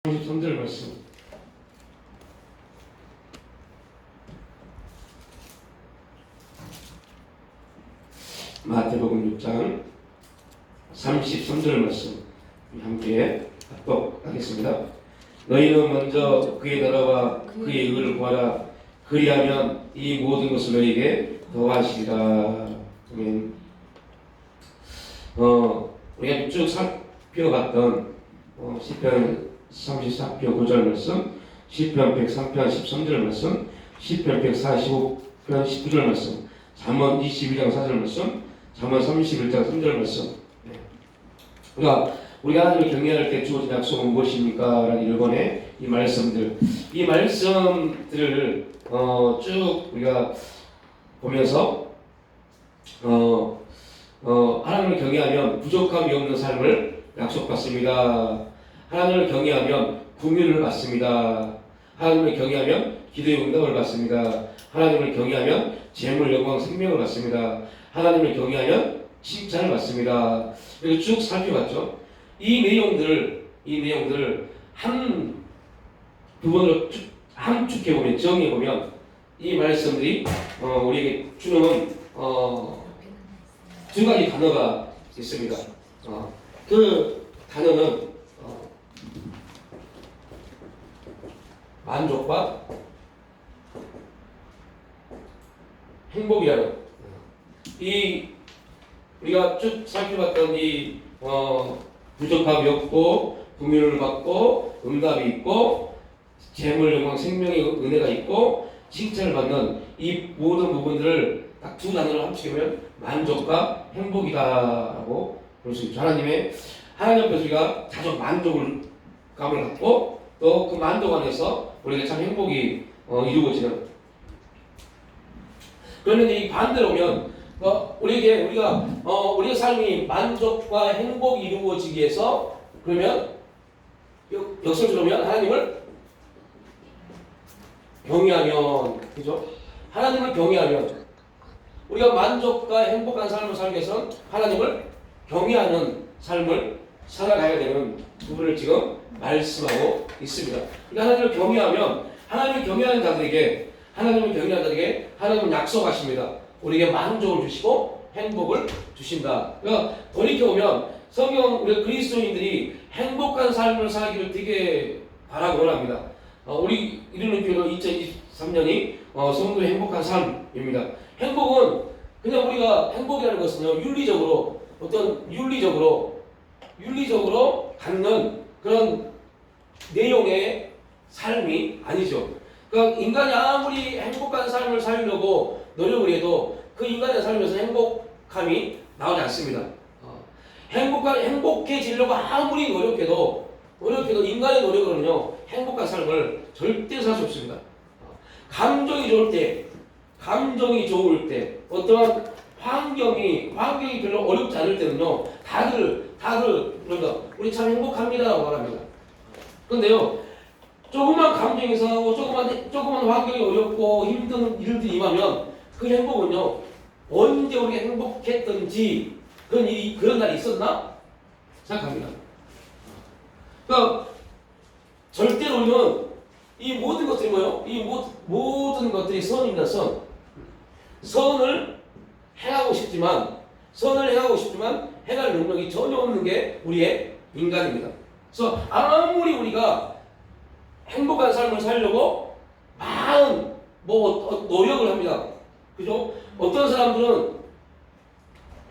33절 말씀. 마태복음 6장 33절 말씀 함께 합독하겠습니다. 너희는 먼저 그의 나라와 그의 의를 구하라. 그리하면 이 모든 것을 너희에게 더하시리라. 아멘. 우리가 쭉 살펴봤던 시편 34편 9절 말씀, 시편 103편 13절 말씀, 시편 145편 19절 말씀, 잠언 22장 4절 말씀, 잠언 31장 3절 말씀. 그러니까 우리가 하나님을 경외할 때 주어진 약속은 무엇입니까? 라는 일본의 이 말씀들을 쭉 우리가 보면서 하나님을 경외하면 부족함이 없는 삶을 약속받습니다. 하나님을 경외하면 긍휼을 받습니다. 하나님을 경외하면 기도의 응답을 받습니다. 하나님을 경외하면 재물, 영광, 생명을 받습니다. 하나님을 경외하면 칭찬을 받습니다. 이렇게 쭉 살펴봤죠. 이 내용들을 한 부분으로 함축해보면, 정의해보면 이 말씀들이 우리에게 주는 두 가지 단어가 있습니다. 그 단어는 만족과 행복이라는, 우리가 쭉 살펴봤던 부족함이 없고 긍휼을 받고 응답이 있고 재물, 영광, 생명의 은혜가 있고 칭찬을 받는 이 모든 부분들을 딱 두 단어로 합치면 만족과 행복이다라고 볼 수 있죠. 하나님 앞에서 우리가 자주 만족감을 갖고 또 그 만족 안에서 우리가 참 행복이 이루어지는. 그런데 이 반대로 오면 우리의 삶이 만족과 행복이 이루어지기 위해서 그러면 역설적으로 보면 하나님을 경외하면, 그죠? 하나님을 경외하면 우리가 만족과 행복한 삶을 살기 위해서는 하나님을 경외하는 삶을 살아가야 되는 부분을 지금 말씀하고 있습니다. 그러니까 하나님을 경외하는 자들에게 하나님은 약속하십니다. 우리에게 만족을 주시고 행복을 주신다. 그러니까 돌이켜보면 성경 우리 그리스도인들이 행복한 삶을 살기를 되게 바라고 원합니다. 우리 이르는 교회는 2023년이 성도의 행복한 삶입니다. 행복은 그냥 우리가 행복이라는 것은요, 윤리적으로 갖는 그런 내용의 삶이 아니죠. 그러니까 인간이 아무리 행복한 삶을 살려고 노력을 해도 그 인간의 삶에서 행복함이 나오지 않습니다. 행복해지려고 아무리 노력해도 인간의 노력으로는요, 행복한 삶을 절대 살 수 없습니다. 감정이 좋을 때, 어떠한 환경이 별로 어렵지 않을 때는요, 다들 그런다. 우리 참 행복합니다라고 말합니다. 그런데요, 조금만 감정이 상하고 조금만 환경이 어렵고 힘든 일들이 임하면 그 행복은요, 언제 우리가 행복했던지 그런 날이 있었나 생각합니다. 그러니까 절대로 우리는 이 모든 것들이 뭐예요? 이 모든 것들이 선입니다. 선을 행하고 싶지만 행할 능력이 전혀 없는 게 우리의 인간입니다. 그래서 아무리 우리가 행복한 삶을 살려고 많은 노력을 합니다. 그죠? 어떤 사람들은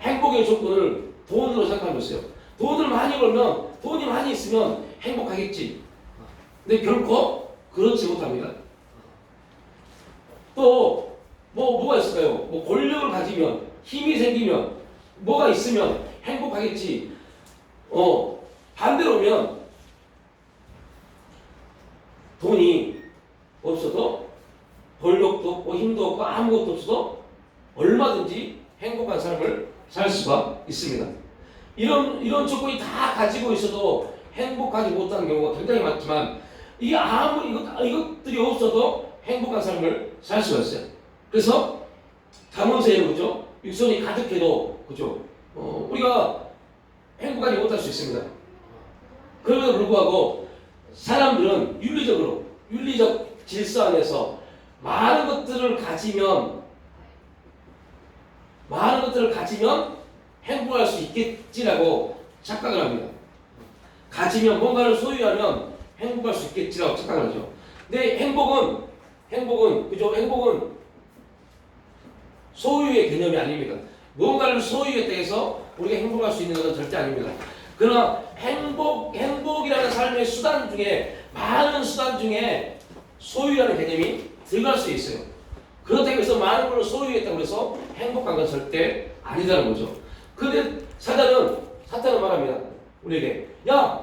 행복의 조건을 돈으로 생각하고 있어요. 돈을 많이 벌면, 돈이 많이 있으면 행복하겠지. 근데 결코 그렇지 못합니다. 또 뭐가 있을까요? 권력을 가지면, 힘이 생기면, 뭐가 있으면 행복하겠지. 반대로 오면 돈이 없어도, 권력도 없고 힘도 없고 아무것도 없어도 얼마든지 행복한 삶을 살 수가 있습니다. 이런 조건이 다 가지고 있어도 행복하지 못하는 경우가 굉장히 많지만, 이게 아무리 이것들이 없어도 행복한 삶을 살 수가 있어요. 그래서 잠언서에는, 그죠? 육선이 가득해도, 그죠? 우리가 행복하지 못할 수 있습니다. 그럼에도 불구하고 사람들은 윤리적 질서 안에서 많은 것들을 가지면 행복할 수 있겠지라고 착각을 합니다. 가지면 뭔가를 소유하면 행복할 수 있겠지라고 착각을 하죠. 근데 행복은 그죠? 행복은 소유의 개념이 아닙니다. 무언가를 소유했다 해서 우리가 행복할 수 있는 것은 절대 아닙니다. 그러나 행복이라는 삶의 수단 중에 많은 수단 중에 소유라는 개념이 들어갈 수 있어요. 그렇다고 해서 많은 걸 소유했다고 해서 행복한 건 절대 아니다는 거죠. 근데 사탄은 말합니다. 우리에게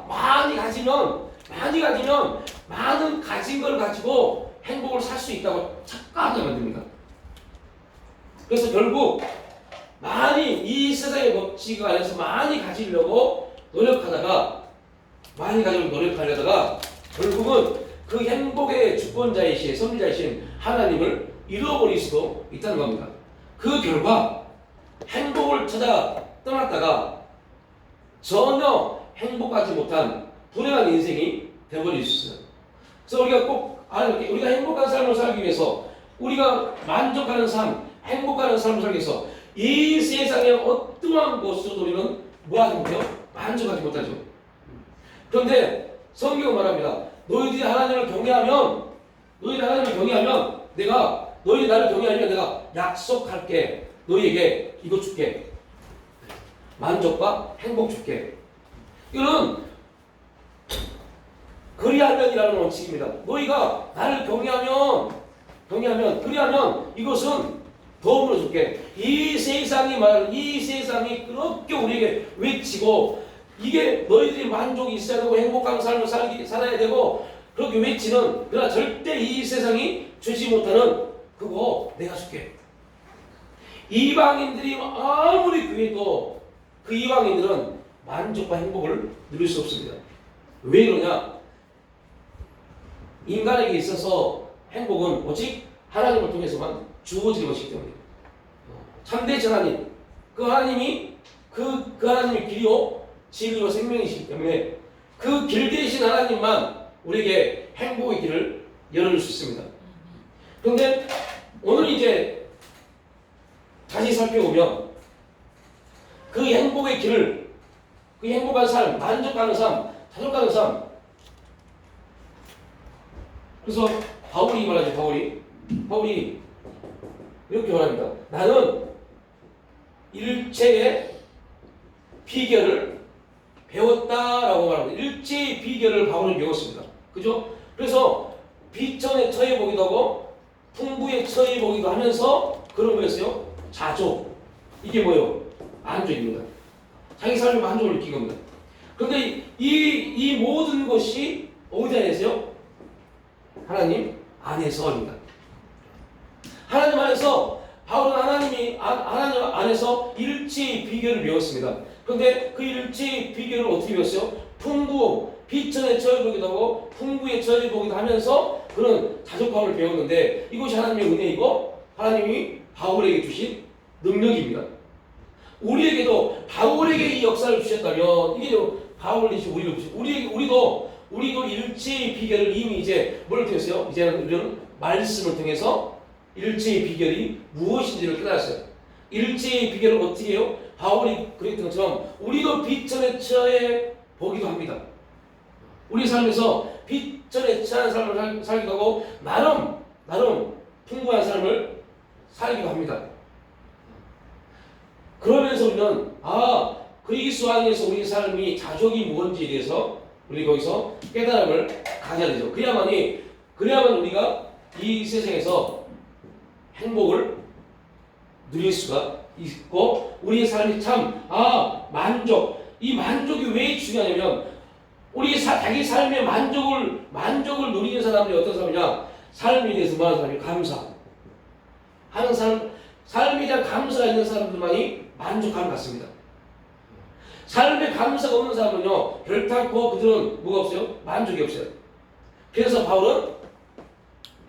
많이 가지면 많은 가진 걸 가지고 행복을 살 수 있다고 착각하게 만듭니다. 그래서 결국 이 세상의 법칙 안에서 많이 가지려고 노력하다가 결국은 그 행복의 주권자이신 선지자이신 하나님을 잃어버릴 수도 있다는 겁니다. 그 결과 행복을 찾아 떠났다가 전혀 행복하지 못한 불행한 인생이 되어버릴 수 있어요. 그래서 우리가 꼭 우리가 행복한 삶을 살기 위해서, 우리가 만족하는 삶, 행복한 삶을 살기 위해서 이 세상의 어떠한 것으로도 우리는 뭐하지 못해요? 만족하지 못하죠. 그런데 성경은 말합니다. 너희들이 하나님을 경외하면 너희들이 나를 경외하면 내가 약속할게. 너희에게 이거 줄게. 만족과 행복 줄게. 이거는 그리하면이라는 원칙입니다. 너희가 나를 경외하면 이것은 도움으로 줄게. 이 세상이 그렇게 우리에게 외치고, 이게 너희들이 만족이 있어야 되고 행복한 삶을 살아야 되고 그렇게 외치는, 그러나 절대 이 세상이 주지 못하는 그거 내가 줄게. 이방인들이 아무리 구해도 그 이방인들은 만족과 행복을 누릴 수 없습니다. 왜 그러냐? 인간에게 있어서 행복은 오직 하나님을 통해서만 주어지는 것이기 때문에, 참되신 하나님, 그 하나님이 그 하나님의 길이요 진리와 생명이시기 때문에 그 길 대신 하나님만 우리에게 행복의 길을 열어줄 수 있습니다. 그런데 오늘 이제 다시 살펴보면 그 행복의 길을, 그 행복한 삶, 만족하는 삶, 자족하는 삶, 그래서 바울이 말하죠. 바울이 이렇게 말합니다. 나는 일체의 비결을 배웠다라고 말합니다. 일체의 비결을 바울은 배웠습니다. 그죠? 그래서 비천에 처해 보기도 하고 풍부에 처해 보기도 하면서 그런 거였어요. 자족. 이게 뭐예요? 만족입니다. 자기 삶의 만족을 느낀 겁니다. 그런데 이 모든 것이 어디 안에서요? 하나님 안에서입니다. 하나님 안에서, 바울은 하나님 안에서 일체의 비결을 배웠습니다. 그런데 그 일체의 비결을 어떻게 배웠어요? 비천에 처해보기도 하고 풍부에 처해보기도 하면서 그런 자족함을 배웠는데, 이것이 하나님의 은혜이고 하나님이 바울에게 주신 능력입니다. 우리에게도 바울에게 이 역사를 주셨다면, 이게 바울이 우리를 주신, 우리도 일체의 비결을 이미 이제 뭘 통해서요? 이제는 우리는 말씀을 통해서 일체의 비결이 무엇인지를 깨달았어요. 일체의 비결을 어떻게 해요? 바울이 그랬던 것처럼 우리도 비천에 처해 보기도 합니다. 우리 삶에서 비천에 처한 삶을 살기도 하고 나름 풍부한 삶을 살기도 합니다. 그러면서 우리는 그리스도 안에서 우리 삶이 자족이 무엇인지에 대해서 우리 거기서 깨달음을 가져야 되죠. 그래야만 우리가 이 세상에서 행복을 누릴 수가 있고, 우리의 삶이 이 만족이 왜 중요하냐면, 자기 삶의 만족을 누리는 사람들이 어떤 사람이냐? 삶에 대해서 뭐하는 사람이? 감사. 항상 삶에 대한 감사가 있는 사람들만이 만족함을 갖습니다. 삶에 감사가 없는 사람은요, 결탄코 그들은 뭐가 없어요? 만족이 없어요. 그래서 바울은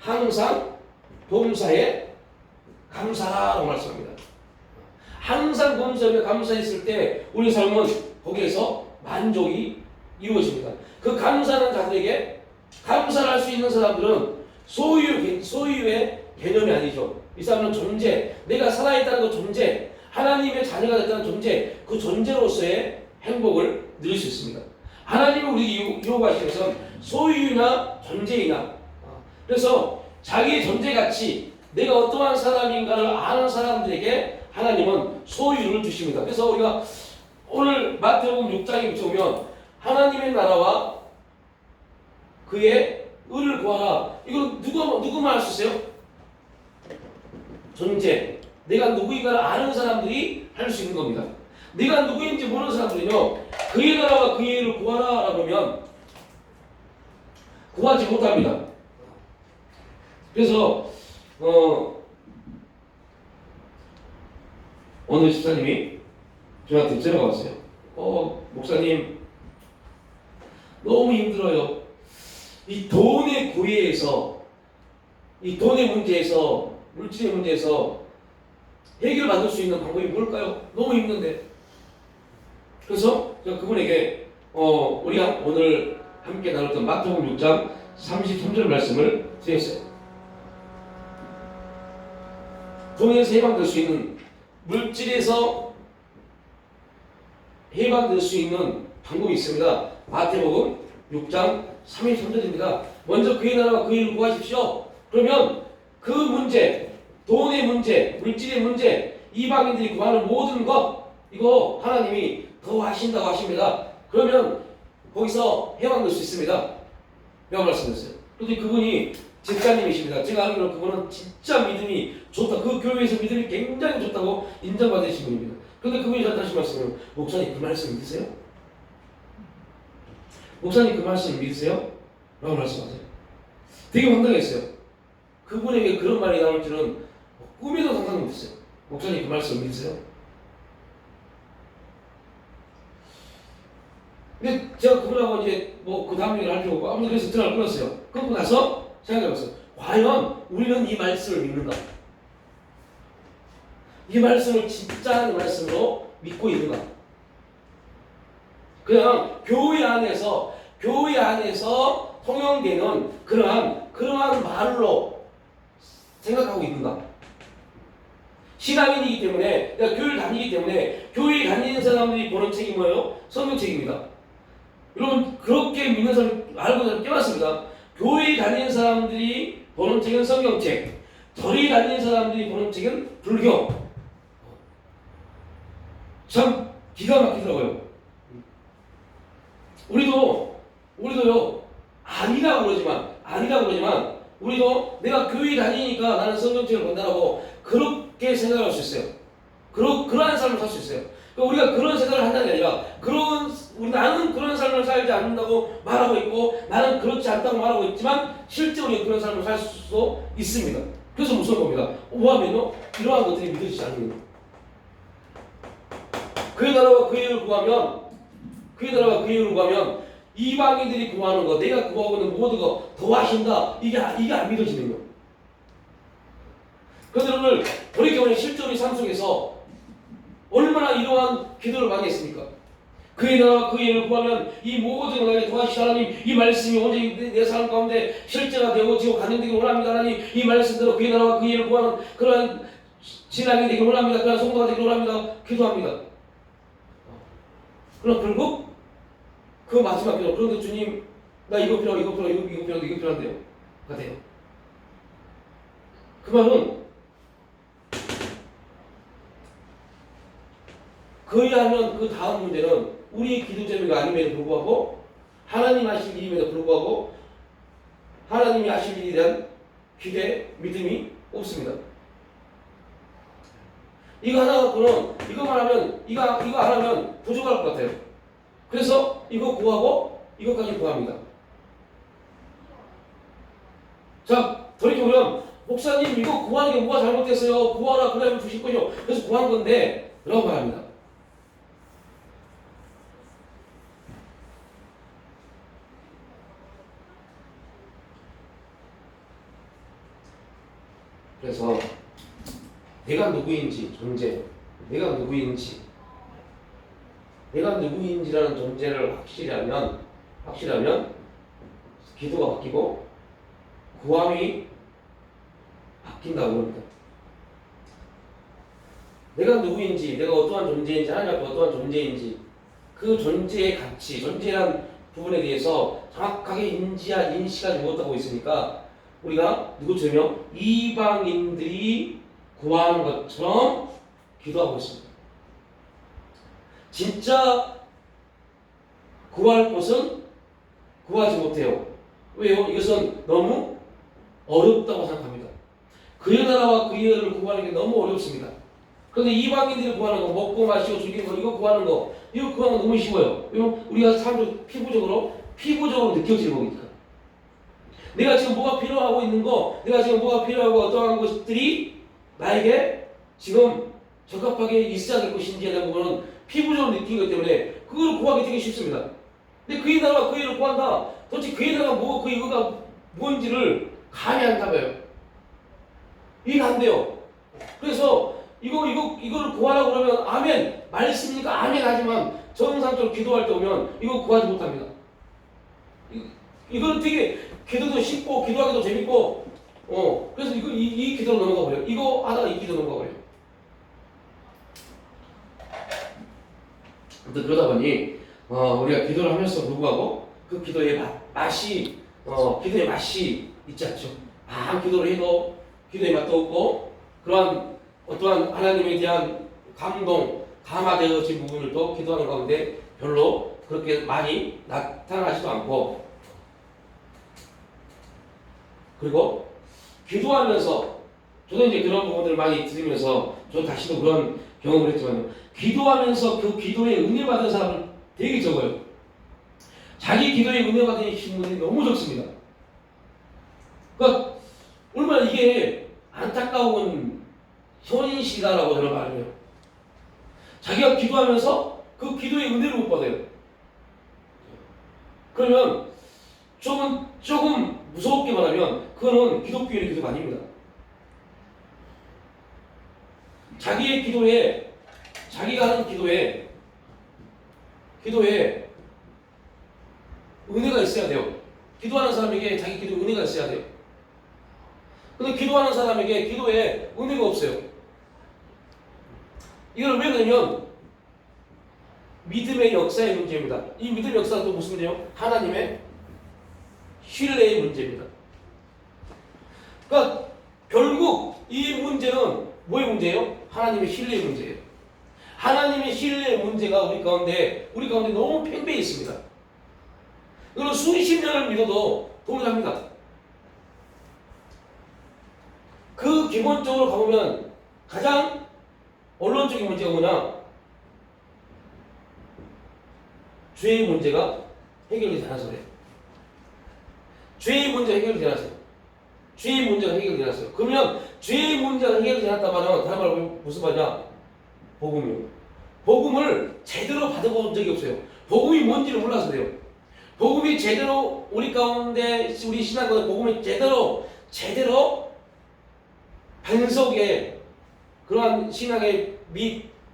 항상 범사에 감사라고 말씀합니다. 항상 범사에 감사했을 때 우리 삶은 거기에서 만족이 이루어집니다. 그 감사하는 자들에게 감사를 할 수 있는 사람들은 소유의 개념이 아니죠. 이 사람은 존재, 내가 살아있다는 그 존재, 하나님의 자녀가 됐다는 존재, 그 존재로서의 행복을 누릴 수 있습니다. 하나님은 우리 유혹하시는 것은 소유나 존재이나, 그래서 자기의 존재 가치, 내가 어떠한 사람인가를 아는 사람들에게 하나님은 소유를 주십니다. 그래서 우리가 오늘 마태복음 6장에 보면 하나님의 나라와 그의 의를 구하라. 이거 누구만 할 수 있어요? 존재. 내가 누구인가를 아는 사람들이 할 수 있는 겁니다. 내가 누구인지 모르는 사람들은요, 그의 나라와 그의 의를 구하라 그러면 구하지 못합니다. 그래서 어느 집사님이 저한테 전화가 왔어요. 목사님 너무 힘들어요. 이 돈의 고뇌에서, 이 돈의 문제에서, 물질의 문제에서 해결받을 수 있는 방법이 뭘까요? 너무 힘든데. 그래서 제가 그분에게 우리가 오늘 함께 나눴던 마태복음 6장 33절 말씀을 드렸어요. 돈에서 해방될 수 있는, 물질에서 해방될 수 있는 방법이 있습니다. 마태복음 6장 33절입니다. 먼저 그의 나라와 그의 일을 구하십시오. 그러면 그 문제, 돈의 문제, 물질의 문제, 이방인들이 구하는 모든 것, 이거 하나님이 더 하신다고 하십니다. 그러면 거기서 해방될 수 있습니다. 라고 말씀드렸어요. 그런데 그분이 집사님이십니다. 제가 알기로 그분은 진짜 믿음이 좋다. 그 교회에서 믿음이 굉장히 좋다고 인정받으신 분입니다. 그런데 그분이 저한테 하신 말씀은, 목사님 그 말씀 믿으세요? 목사님 그 말씀 믿으세요? 라고 말씀하세요. 되게 황당했어요. 그분에게 그런 말이 나올 줄은 꿈에도 상상 못했어요. 목사님 그 말씀 믿으세요? 근데 제가 그분하고 이제 그 다음 얘기를 할 필요 없고 아무튼 그래서 전화를 끊었어요. 끊고 나서 생각해봤어요. 과연 우리는 이 말씀을 믿는가? 이 말씀을 진짜 하는 말씀으로 믿고 있는가? 그냥 교회 안에서 통용되는 그러한 말로 생각하고 있는가? 신앙인이기 때문에, 내가 교회를 다니기 때문에, 교회에 다니는 사람들이 보는 책이 뭐예요? 성경책입니다. 여러분, 그렇게 믿는 사람 알고 깨봤습니다. 교회에 다니는 사람들이 보는 책은 성경책, 절에 다니는 사람들이 보는 책은 불교. 참 기가 막히더라고요. 우리도요, 아니라고 그러지만, 우리도 내가 교회 다니니까 나는 성경책을 본다라고 그렇게 생각할 수 있어요. 그러한 삶을 살 수 있어요. 그러니까 우리가 그런 생각을 한다는 게 아니라, 나는 그런 삶을 살지 않는다고 말하고 있고, 나는 그렇지 않다고 말하고 있지만, 실제로 우리가 그런 삶을 살 수 있습니다. 그래서 무서운 겁니다. 뭐하면요? 이러한 것들이 믿어지지 않는 거예요. 그의 나라와 그의 일을 구하면, 이방인들이 구하는 거, 내가 구하고 있는 모든 거 더 하신다. 이게 안 믿어지는 거예요. 그런데 오늘 돌이켜보니 실제로 이 삶 속에서 얼마나 이러한 기도를 많이 했습니까? 그의 나라와 그의 일을 구하면 이 모든 것을 도와주시는 하나님, 이 말씀이 오직 내 삶 가운데 실제가 되어지고 가능되기를 원합니다. 하나님, 이 말씀대로 그의 나라와 그의 일을 구하는 그러한 신앙이 되기를 원합니다. 그러한 성도가 되기를 원합니다. 기도합니다. 그럼 결국 그 마지막 기도, 그런데 주님, 나 이거 필요한데요. 가 돼요. 그 말은 그리하면 그 다음 문제는 우리의 기도 제목이 아님에도 불구하고, 하나님 하실 일임에도 불구하고 하나님이 하실 일에 대한 기대, 믿음이 없습니다. 이거 하나 갖고는 이거만 하면 이거 안 하면 부족할 것 같아요. 그래서 이거 구하고 이것까지 구합니다. 자, 돌이켜보면 목사님 이거 구하는 게 뭐가 잘못됐어요? 구하라 그러면 주실 거죠. 그래서 구한 건데 라고 말합니다. 그래서 내가 누구인지 존재, 내가 누구인지라는 존재를 확실히 알면 확실하면 기도가 바뀌고 구함이 바뀐다고 합니다. 내가 누구인지, 내가 어떠한 존재인지, 하나님 앞에 어떠한 존재인지 그 존재의 가치, 존재란 부분에 대해서 정확하게 인식하지 못하고 있으니까 우리가 누구처럼 이방인들이 구하는 것처럼 기도하고 있습니다. 진짜 구할 것은 구하지 못해요. 왜요? 이것은 너무 어렵다고 생각합니다. 그의 나라와 그의 의를 구하는 게 너무 어렵습니다. 그런데 이방인들이 구하는 거, 먹고 마시고 즐기는 거, 이거 구하는 거 너무 쉬워요. 왜냐면 우리가 사람들 피부적으로 느껴지는 거니까. 내가 지금 뭐가 필요하고 있는 거, 내가 지금 뭐가 필요하고 어떠한 것들이 나에게 지금 적합하게 있어야 될 것인지에 대한 부분은 피부적으로 느끼는 것 때문에 그걸 구하기 되게 쉽습니다. 근데 그의 나라와 그의 의를 구한다. 도대체 그의 나라가 뭐고 그 이거가 뭔지를 감이 안 잡아요. 이해가 안 돼요. 그래서 이거를 구하라고 그러면 아멘 말씀이니까 아멘 하지만 정상적으로 기도할 때 오면 이거 구하지 못합니다. 이거는 되게 기도도 쉽고 기도하기도 재밌고 그래서 이 기도로 넘어가 버려요. 이거 하다가 이 기도 넘어가 버려요. 아무튼 그러다 보니 우리가 기도를 하면서 불구하고 그 기도의 기도의 맛이 있지 않죠. 기도를 해도 기도의 맛도 없고 그러한 어떠한 하나님에 대한 감화되어진 부분들도 기도하는 가운데 별로 그렇게 많이 나타나지도 않고, 그리고 기도하면서 저도 이제 그런 부분들을 많이 들으면서 저 다시도 그런 경험을 했지만 기도하면서 그 기도에 은혜 받은 사람은 되게 적어요. 자기 기도에 은혜 받은 분들이 너무 적습니다. 그러니까 얼마나 이게 안타까운 현실이다라고 저는 말을 해요. 자기가 기도하면서 그 기도의 은혜를 못 받아요. 그러면 조금 무섭게 말하면 그거는 기독교인의 기도가 아닙니다. 자기가 하는 기도에 은혜가 있어야 돼요. 기도하는 사람에게 자기 기도에 은혜가 있어야 돼요. 근데 기도하는 사람에게 기도에 은혜가 없어요. 이걸 왜 그러냐면 믿음의 역사의 문제입니다. 이 믿음의 역사가 또 무슨 문제예요? 하나님의 신뢰의 문제입니다. 그러니까 결국 이 문제는 뭐의 문제예요? 하나님의 신뢰의 문제예요. 하나님의 신뢰의 문제가 우리 가운데 너무 팽배해 있습니다. 이거는 수십 년을 믿어도 동일합니다. 그 기본적으로 가보면 가장 원론적인 문제가 뭐냐? 죄의 문제가 해결되지 않아서 그래요. 죄의 문제가 해결되지 않았어요. 죄의 문제가 해결되지 않았어요. 그러면 죄의 문제가 해결되지 않았단 말은 다른 말로 무슨 말이냐? 복음이요. 복음을 제대로 받아본 적이 없어요. 복음이 뭔지를 몰라서 그래요. 복음이 제대로 우리 가운데 우리 신앙 가운데 복음이 제대로 반석에 그러한 신앙의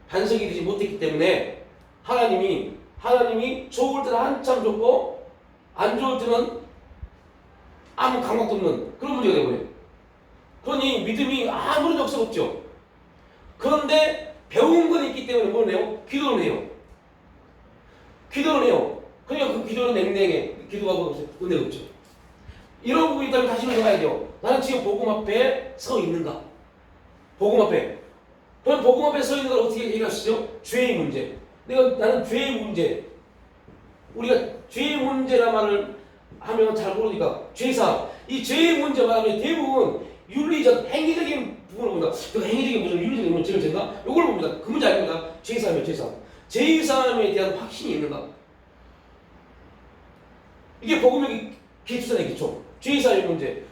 반석이 되지 못했기 때문에 하나님이 좋을 때는 한참 좋고 안 좋을 때는 아무 감각도 없는 그런 문제가 되어버려요. 그러니 믿음이 아무런 역사가 없죠. 그런데 배운 건 있기 때문에 뭘 해요? 기도를 해요. 그러니까 그 기도는 냉랭해. 기도가 뭐 은혜가 없죠. 이런 부분이 있다면 다시 물어봐야 돼요. 나는 지금 복음 앞에 서 있는가? 복음 앞에. 그럼 복음 앞에 서 있는 걸 어떻게 얘기할 수 있죠? 죄의 문제. 나는 죄의 문제. 우리가 죄의 문제란 말을 하면 잘 모르니까 죄사. 이 죄의 문제 말하면 대부분 윤리적, 행위적인 부분을 본다. 그 행위적인 무슨 윤리적인 문제인가? 이걸 봅니다. 그 문제 아닙니다. 죄사하면 죄사. 죄사함에 대한 확신이 있는가? 이게 복음의 기초잖아요, 기초. 죄사함의 문제.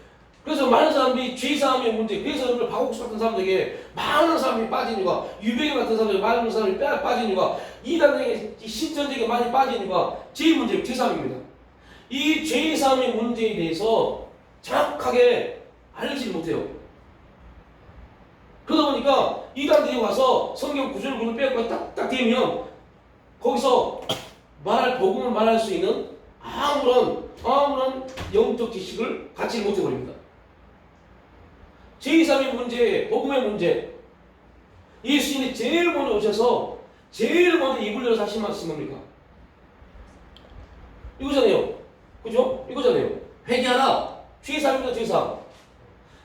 그래서 많은 사람들이 죄사함의 문제, 그래서 여러분들 박옥수 같은 사람들에게 많은 사람이 빠진 이유가, 유배경 같은 사람들에게 많은 사람이 빠진 이유가, 이단에게 신천적에 많이 빠진 이유가 죄의 문제, 죄사함입니다. 이 죄사함의 문제에 대해서 정확하게 알지를 못해요. 그러다 보니까 이단들이 와서 성경 구절을 빼고 딱 되면 거기서 복음을 말할 수 있는 아무런 영적 지식을 갖지 못해버립니다. 제2, 3의 문제, 복음의 문제. 예수님이 제일 먼저 오셔서 제일 먼저 입을 열어서 하신 말씀이 뭡니까? 이거잖아요. 그죠? 이거잖아요. 회개하라. 죄사함입니다. 죄사함.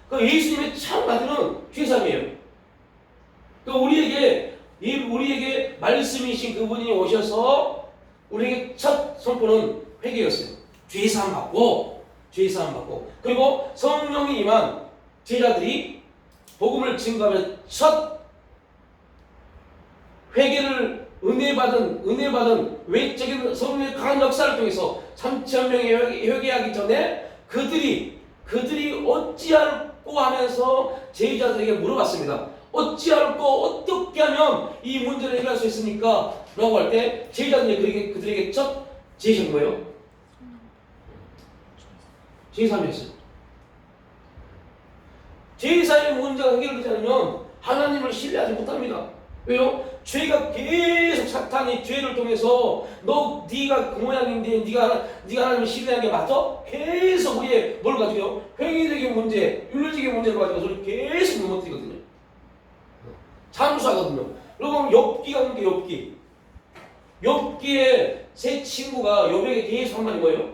그러니까 예수님의 참 맞는 죄사함이에요. 그러니까 우리에게 말씀이신 그분이 오셔서 우리에게 첫 선포는 회개였어요. 죄사함 받고 그리고 성령이 임한 제자들이 복음을 증거하면 첫 회개를 은혜 받은 외적인 성령의 강한 역사를 통해서 3,000명이 회개하기 전에 그들이 어찌할꼬 하면서 제자들에게 물어봤습니다. 어찌할꼬 어떻게 하면 이 문제를 해결할 수 있습니까? 라고 할 때 제자들이 그들에게 첫 제시한 거예요. 제3이었어요. 제3의 문제가 해결되지 않으면 하나님을 신뢰하지 못합니다. 왜요? 죄가 계속 사탄이 죄를 통해서 네가 그 모양인데 네가 하나님을 신뢰하는 게 맞아? 계속 우리의 뭘 가지고요? 행위적인 문제, 윤리적인 문제를 가지고 우리 계속 넘어뜨리거든요. 잠수하거든요. 여러분 욥기가 있는 게 욥기. 욥기의 세 친구가 욥에게 계속 한 말이 뭐예요?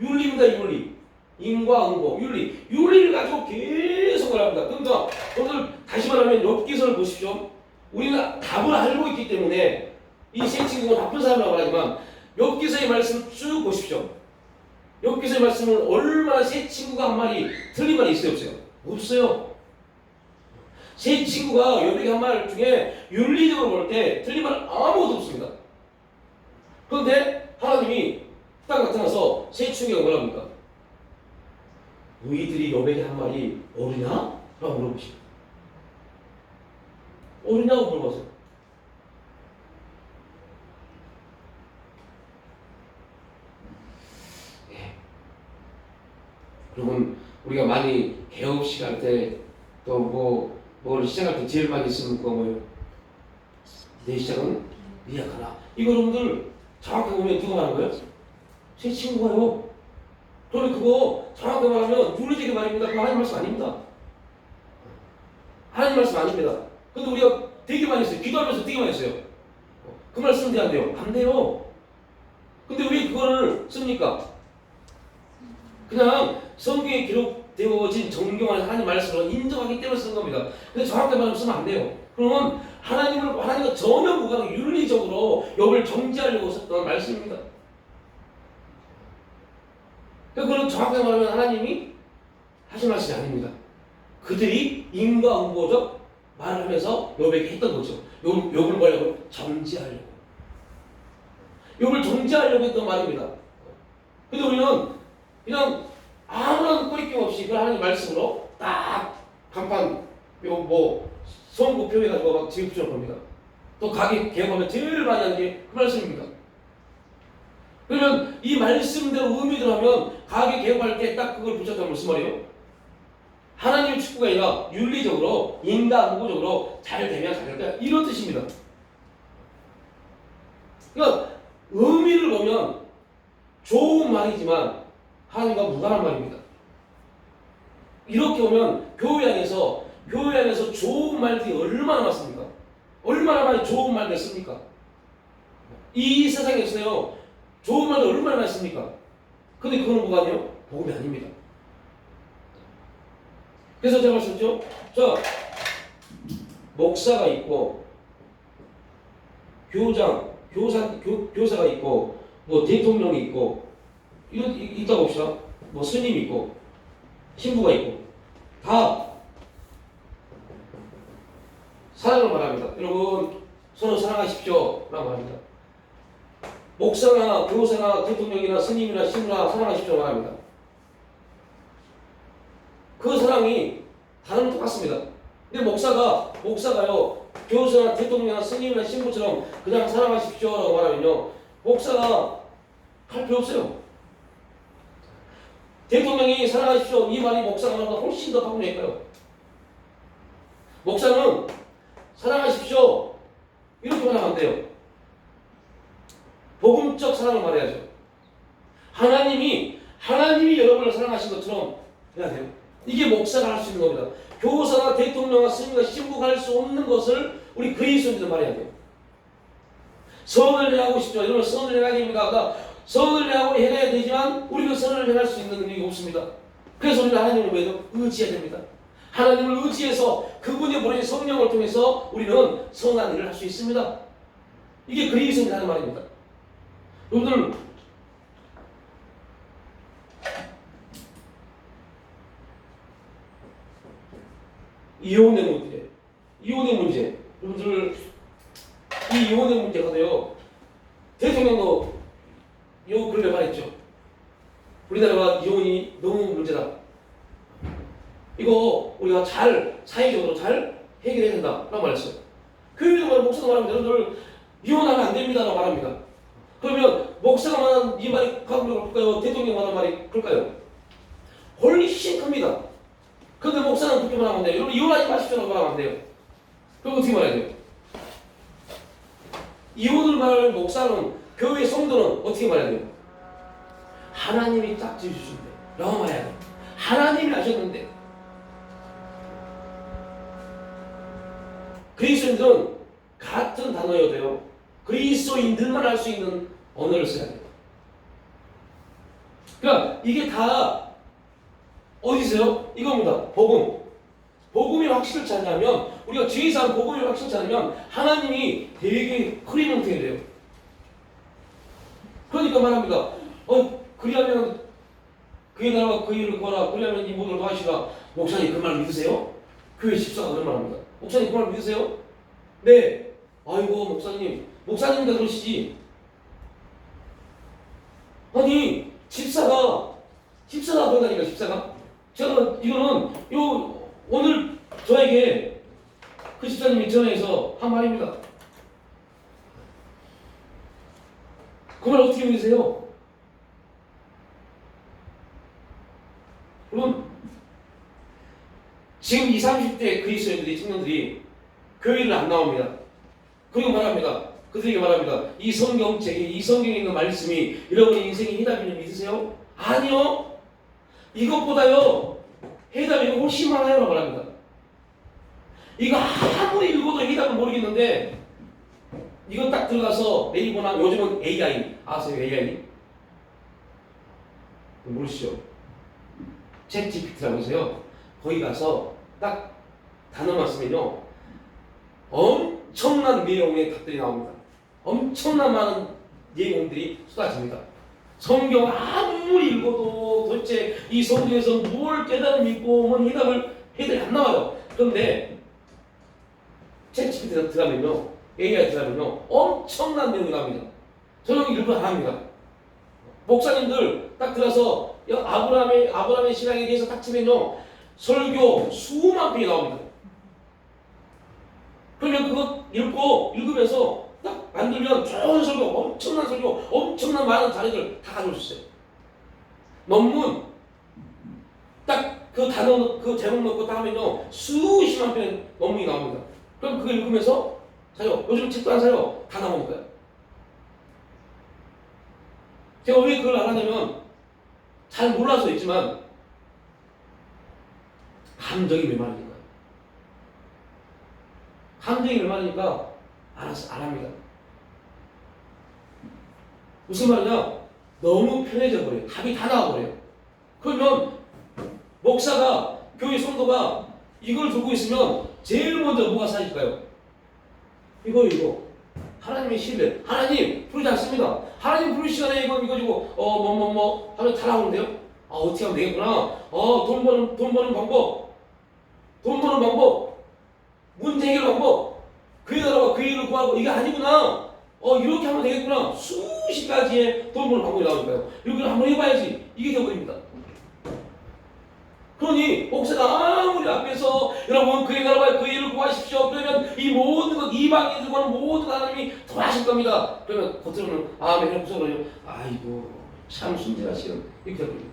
윤리입니다. 윤리. 인과 응고, 윤리를 가지고 계속 말합니다. 그러니까 오늘 다시 말하면 욥기서를 보십시오. 우리는 답을 알고 있기 때문에 이 세 친구가 나쁜 사람이라고 하지만 욥기서의 말씀을 쭉 보십시오. 욥기서의 말씀을 얼마나 세 친구가 한 말이 틀린 말이 있어요? 없어요? 없어요. 세 친구가 욥에게 한 말 중에 윤리적으로 볼 때 틀린 말 아무것도 없습니다. 그런데 하나님이 딱 나타나서 세 친구가 뭐라 합니까? 너희들이 욥에게 한 말이 옳으냐? 라고 물어보십니다. 옳으냐고 물어보세요. 네. 그러면 우리가 많이 개업식 할 때 또 뭘 시작할 때 제일 많이 쓰는 거 뭐예요? 내 시작은 미약하나. 이거 여러분들 정확하게 보면 누가 말한 거예요? 제 친구가요. 그러면 그거 정확하게 말하면 윤리적인 말입니다. 그거 하나님 말씀 아닙니다. 하나님 말씀 아닙니다. 근데 우리가 되게 많이 했어요. 기도하면서 되게 많이 했어요. 그 말 쓰면 안 돼요? 안 돼요. 근데 왜 그거를 씁니까? 그냥 성경에 기록되어진 정경한 하나님 말씀을 인정하기 때문에 쓰는 겁니다. 근데 정확하게 말하면 쓰면 안 돼요. 그러면 하나님과 전혀 무관하게 윤리적으로 욥을 정죄하려고 썼던 말씀입니다. 그건 정확하게 말하면 하나님이 하신 말씀이 아닙니다. 그들이 인과 응보적 말을 하면서 욥에게 했던 거죠. 욥을 뭐라고? 정죄하려고. 욥을 정죄하려고 했던 말입니다. 근데 우리는 그냥 아무런 꼬리낌 없이 그 하나님 말씀으로 딱 간판 선고 표해가지고 막 지금 붙여놓은 겁니다. 또 가게 개혁하면 제일 많이 하는 게 그 말씀입니다. 그러면 이 말씀대로 의미대로 하면 가게 개혁할 때 딱 그걸 붙였다면 무슨 말이에요? 하나님의 축복이 아니라 윤리적으로 인과응보적으로 잘 되면 잘 될까? 이런 뜻입니다. 그러니까 의미를 보면 좋은 말이지만 하나님과 무관한 말입니다. 이렇게 보면 교회 안에서 좋은 말들이 얼마나 많습니까? 얼마나 많이 좋은 말들 씁니까? 이 세상에서요 좋은 말들 얼마나 많이 씁니까? 근데 그건 뭐가 아니에요? 복음이 아닙니다. 그래서 제가 말씀드렸죠? 목사가 있고 교사가 있고 대통령이 있고 있다고 봅시다. 스님이 있고 신부가 있고 다 사랑을 말합니다. 여러분 서로 사랑하십시오 라고 합니다. 목사나 교사나 대통령이나 스님이나 신부나 사랑하십시오 말합니다. 그 사랑이 다른 똑같습니다. 근데 목사가요 교사나 대통령이나 스님이나 신부처럼 그냥 사랑하십시오 라고 말하면요 목사가 할 필요 없어요. 대통령이 사랑하십시오 이 말이 목사가 말보다 훨씬 더 파급력일까요? 목사는 사랑하십시오 이렇게 말하면 안 돼요. 복음적 사랑을 말해야죠. 하나님이 여러분을 사랑하신 것처럼 해야 돼요. 이게 목사가 할 수 있는 겁니다. 교사나 대통령과 스님과 신부가 할 수 없는 것을 우리 그리스도인들은 말해야 돼요. 선을 행하고 싶죠. 여러분 선을 행하야 됩니다. 선을 행하고 해야 되지만 우리는 선을 행할 수 있는 능력이 없습니다. 그래서 우리는 하나님을 왜요? 의지해야 됩니다. 하나님을 의지해서 그분이 보내신 성령을 통해서 우리는 선한 일을 할 수 있습니다. 이게 그리스도인이 하는 말입니다. 여러분들 이혼의 문제 여러분들 이 이혼의 문제가요 대통령도 요 근래 말했죠. 우리나라가 이혼이 너무 문제다. 이거 우리가 사회적으로 잘 해결해야 된다라고 말했어요. 교회도 말하고 목사도 말합니다. 여러분들 이혼하면 안 됩니다라고 말합니다. 그러면 목사가 말하는 이 말이 그럴까요? 대통령이 말하는 말이 그럴까요? 훨씬 큽니다. 그런데 목사는 그렇게 말하면 안 돼요. 여러분 이혼하지 마십시오라고 말하면 안 돼요. 그럼 어떻게 말해야 돼요? 이혼을 말하는 목사는 교회 성도는 어떻게 말해야 돼요? 하나님이 딱 지어주신대 라고 말해야 돼요. 하나님이 하셨는데 그리스도인들은 같은 단어여도 돼요. 그리스도인들만 할 수 있는 언어를 써야 돼요. 그러니까 이게 다 어디서요? 이겁니다. 복음이 확실치 않냐면 우리가 주의사 하는 복음이 확실치 않으면 하나님이 되게 흐린 형태가 돼요. 그러니까 말합니다. 그리하면 그의 나라와 그 일을 구하라. 그리하면 이 모든 걸 하시라. 목사님 그 말 믿으세요? 교회 집사가 그런 말 합니다. 목사님 그 말 믿으세요? 네. 아이고 목사님도 그러시지. 아니 집사가 그런다니까 집사가. 제가 이거는 오늘 저에게 그 집사님이 전화해서 한 말입니다. 그 말 어떻게 믿으세요? 그럼 지금 20, 30대 그리스도인들이 청년들이 교회를 안 나옵니다. 그리고 말합니다. 그들에게 말합니다. 이 성경책이 이 성경에 있는 말씀이 여러분의 인생의 해답이냐 믿으세요? 아니요. 이것보다요 해답이 훨씬 많아요 말합니다. 이거 아무리 읽어도 해답은 모르겠는데 이거 딱 들어가서 네이버나 요즘은 AI 아세요? AI? 모르시죠? 챗 GPT라고 해서요 거기 가서 딱 단어만 쓰면요 엄청난 내용의 답들이 나옵니다. 엄청난 많은 내용들이 쏟아집니다. 성경 아무리 읽어도 도대체 이 성경에서 뭘 깨달음이 있고 뭔 해답이 안 나와요. 그런데 챗 GPT 들어가면요 AI 들어가면요 엄청난 내용이 나옵니다. 저는 일부러 안 합니다. 목사님들 딱 들어서 아브라함의 신앙에 대해서 딱 치면요 설교 수만 편이 나옵니다. 그러면 그거 읽으면서 딱 만들면 좋은 설교, 엄청난 설교, 엄청난 많은 자료들 다 가져올 수 있어요. 논문 딱 그 단어 그 제목 넣고 딱 하면요 수십만 편의 논문이 나옵니다. 그럼 그거 읽으면서 사요. 요즘 책도 안 사요. 다 나오니까요. 제가 왜 그걸 안 하냐면 잘 몰라서 있지만 감정이 메말리니까요. 감정이 메말리니까 안 합니다. 무슨 말이냐? 너무 편해져 버려요. 답이 다 나와 버려요. 그러면 목사가 교회 성도가 이걸 들고 있으면 제일 먼저 뭐가 쌓일까요? 이거 하나님의 신뢰. 하나님 부르지 않습니다. 하나님 부를 시간에 이거 지고 하면 다 나오는데요. 어떻게 하면 되겠구나. 돈 버는 방법. 문제 해결 방법. 그의 나라와 그 일을 구하고 이게 아니구나. 이렇게 하면 되겠구나. 수십 가지의 돈 버는 방법이 나오니까요. 이걸 한번 해봐야지. 이게 되어버립니다. 그러니 목사가 아무리 앞에서 여러분 그의 나라와 그 일을 구하십시오. 그러면 이 모든 것 이방인들과는 모든 하나님이 더 하실 겁니다. 그러면 겉으로는 아멘 하고서 그러죠. 아이고 참 순진하시는 이렇게 되거든요.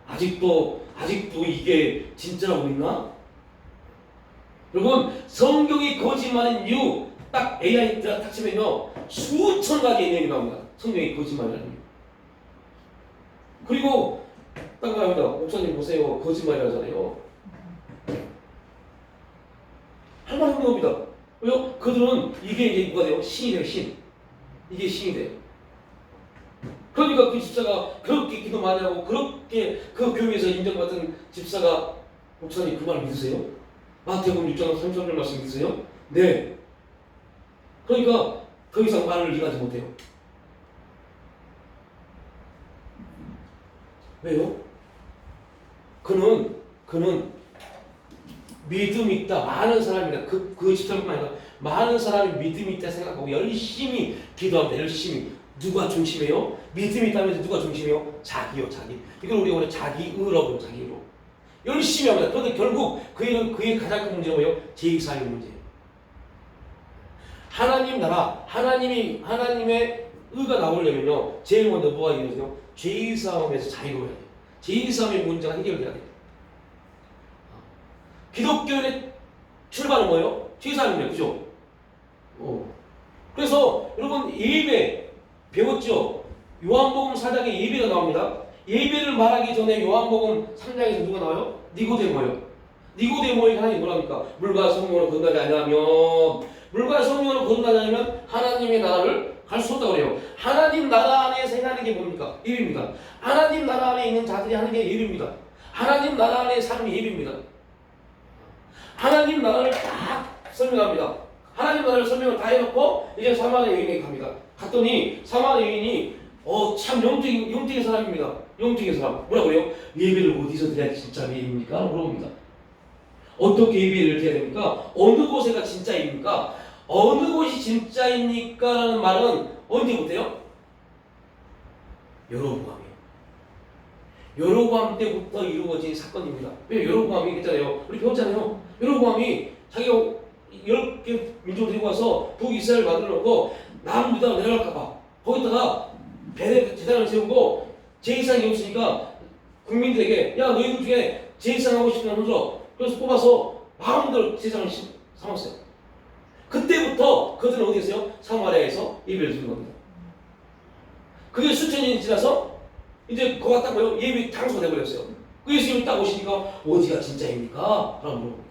아직도 이게 진짜라고 있나? 여러분 성경이 거짓말인 이유 딱 AI 딱 치면요 수천 가지의 내용이 나옵니다. 성경이 거짓말이라는 이유. 그리고 딱 말합니다. 목사님 보세요. 거짓말이라잖아요. 할 말 없는 겁니다. 왜요? 그들은 이게 뭐가 돼요? 신이 돼요. 신. 이게 신이 돼요. 그러니까 그 집사가 그렇게 기도 많이 하고 그렇게 그 교회에서 인정받은 집사가 목사님 그 말 믿으세요? 마태복음 6장 33절 말씀 믿으세요? 네. 그러니까 더 이상 말을 이해하지 못해요. 왜요? 그는 믿음이 있다. 많은 사람이다. 그 집사뿐만 아니라 많은 사람이 믿음이 있다 생각하고 열심히 기도합니다. 열심히. 누가 중심이에요? 믿음이 있다면서 누가 중심이에요? 자기요, 자기. 이걸 우리가 원래 자기의라고 해요, 자기의로. 열심히 합니다. 그런데 결국 그의 가장 큰 문제는 뭐예요? 제2사의 문제예요. 하나님 나라, 하나님의 의가 나오려면요, 제일 먼저 뭐가 이루어져요? 죄의사함에서 자유로워야 돼요. 죄의사함의 문제가 해결돼야 돼요. 기독교의 출발은 뭐예요? 죄의사함이에요, 그죠? 그래서 여러분 예배 배웠죠? 요한복음 4장에 예배가 나옵니다. 예배를 말하기 전에 요한복음 3장에서 누가 나와요? 니고데모예요. 니고데모에게 하나님이 뭐랍니까? 물과 성령으로 거듭나지 않으면, 물과 성령으로 거듭나지 않으면 하나님의 나라를 갈 수 없다고 그래요. 하나님 나라 안에 생각하는 게 뭡니까? 예배입니다. 하나님 나라 안에 있는 자들이 하는 게 예배입니다. 하나님 나라 안에 사는 게 예배입니다. 하나님 나라를 딱 설명합니다. 하나님 나라를 설명을 다 해놓고 이제 사마리아 여인에게 갑니다. 갔더니 사마리아 여인이 참 영적인 사람입니다. 영적인 사람. 뭐라고 그래요? 예배를 어디서 드려야 진짜 예배입니까? 물어봅니다. 어떻게 예배를 드려야 됩니까? 어느 곳에가 진짜입니까? 어느 곳이 진짜입니까? 라는 말은 언제부터요? 여로보암이에요. 여로보암 때부터 이루어진 사건입니다. 왜 여로보암이 있잖아요. 우리 배웠잖아요. 여로보암이 자기가 10개 민족을 데리고 와서 북이스라엘 만들어놓고 남유다 내려갈까봐 거기다가 제단을 세우고 제사장이 없으니까 국민들에게 야 너희들 중에 제사장 하고 싶은 사람 들어. 그래서 뽑아서 마음대로 제사장을 삼았어요. 그때부터 그들은 어디 있어요? 사마리아에서 예배를 드리는 겁니다. 그게 수천 년이 지나서 이제 거기가 딱 뭐예요? 예배 장소가 되어버렸어요. 그 예수님이 딱 오시니까 어디가 진짜입니까? 라고 물어봅니다.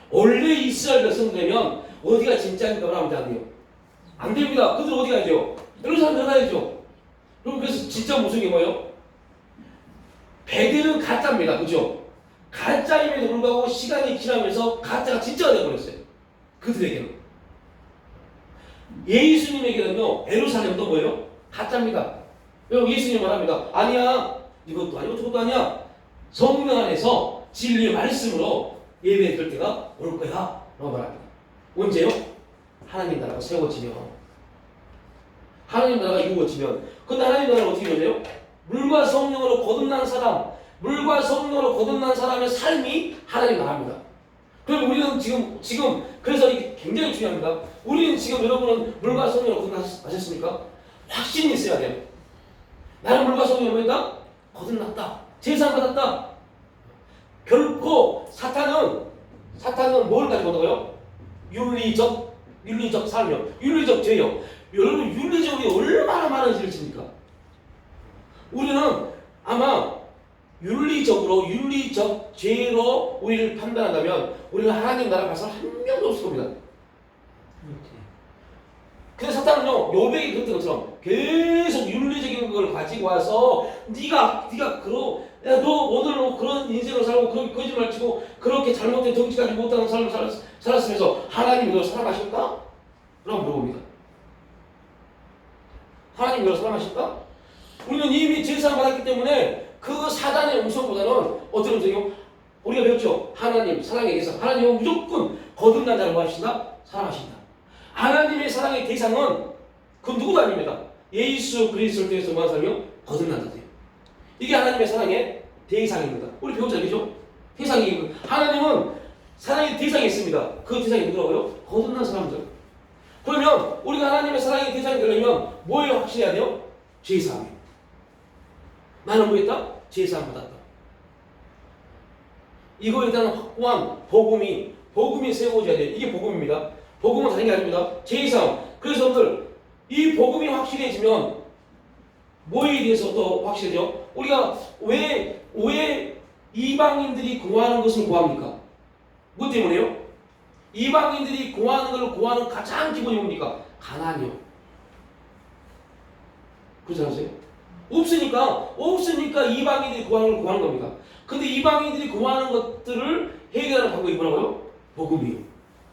원래 이스라엘 백성되면 어디가 진짜입니까? 라고 하면 안 돼요. 안 됩니다. 그들 어디 가야 돼요? 예루살렘 들어가야죠. 그럼 그래서 진짜 무슨 게 뭐예요? 베델은 가짜입니다. 그죠? 가짜임에도 불구하고 시간이 지나면서 가짜가 진짜가 되어버렸어요. 그들에게는. 예수님에게는요, 예루살렘도 뭐예요? 가짜입니다. 예수님 말합니다. 아니야. 이것도 아니고 저것도 아니야. 성령 안에서 진리의 말씀으로 예배에 들 때가 올 거야. 라고 말합니다. 언제요? 하나님 나라가 세워지면. 하나님 나라가 이루어지면. 근데 하나님 나라가 어떻게 이루어져요? 물과 성령으로 거듭난 사람, 물과 성령으로 거듭난 사람의 삶이 하나님 나라입니다. 그럼 우리는 지금 그래서 이게 굉장히 중요합니다. 우리는 지금 여러분은 물과 성령으로 거듭나셨습니까? 확신이 있어야 돼요. 나는 물과 성령으로 뭐였다? 거듭났다. 제사 받았다. 결코 사탄은 뭘 가지고 나가요? 윤리적 삶이요. 윤리적 죄요. 여러분 윤리적이 얼마나 많은 죄를 집니까? 우리는 아마 윤리적 죄로 우리를 판단한다면 우리는 하나님 나라 가서 한 명도 없을 겁니다. 근데 사탄은요, 요백이 그랬던 것처럼 계속 윤리적인 걸 가지고 와서 네가 야, 너 오늘 그런 인생을 살고 그렇게 거짓말 치고 그렇게 잘못된 정치까지 못하는 삶을 살았으면서 하나님이 너 사랑하실까? 라고 물어봅니다. 하나님이 너 사랑하실까? 우리는 이미 제사 받았기 때문에 그 사단의 음성보다는 어떤 음성이요? 우리가 배웠죠? 하나님 사랑에 대해서 하나님은 무조건 거듭난 자를 뭐 하신다? 사랑하신다. 하나님의 사랑의 대상은 그 누구도 아닙니다. 예수 그리스도를 통해서 뭐하는 사람이요? 거듭난 자들이에요. 이게 하나님의 사랑의 대상입니다. 우리 배웠잖아요, 그죠? 대상이 하나님은 사랑의 대상이 있습니다. 그 대상이 누구라고요? 거듭난 사람들. 그러면 우리가 하나님의 사랑의 대상이 되려면 뭐에 확신해야 돼요? 죄사함이에요. 나는 뭐했다? 죄사함 받았다. 이거에 대한 확고한 복음이 세워져야 돼요. 이게 복음입니다. 복음은 다른 게 아닙니다. 죄사함. 그래서 여러분들 이 복음이 확실해지면 뭐에 대해서 또 확실해요? 우리가 왜 이방인들이 구하는 것을 구합니까? 뭐 때문에요? 이방인들이 구하는 걸 구하는 가장 기본이 뭡니까? 가난이요. 그렇지 않으세요? 없으니까 이방인들이 구하는 걸 구하는 겁니다. 근데 이방인들이 구하는 것들을 해결하는 방법이 뭐라고요? 복음이요.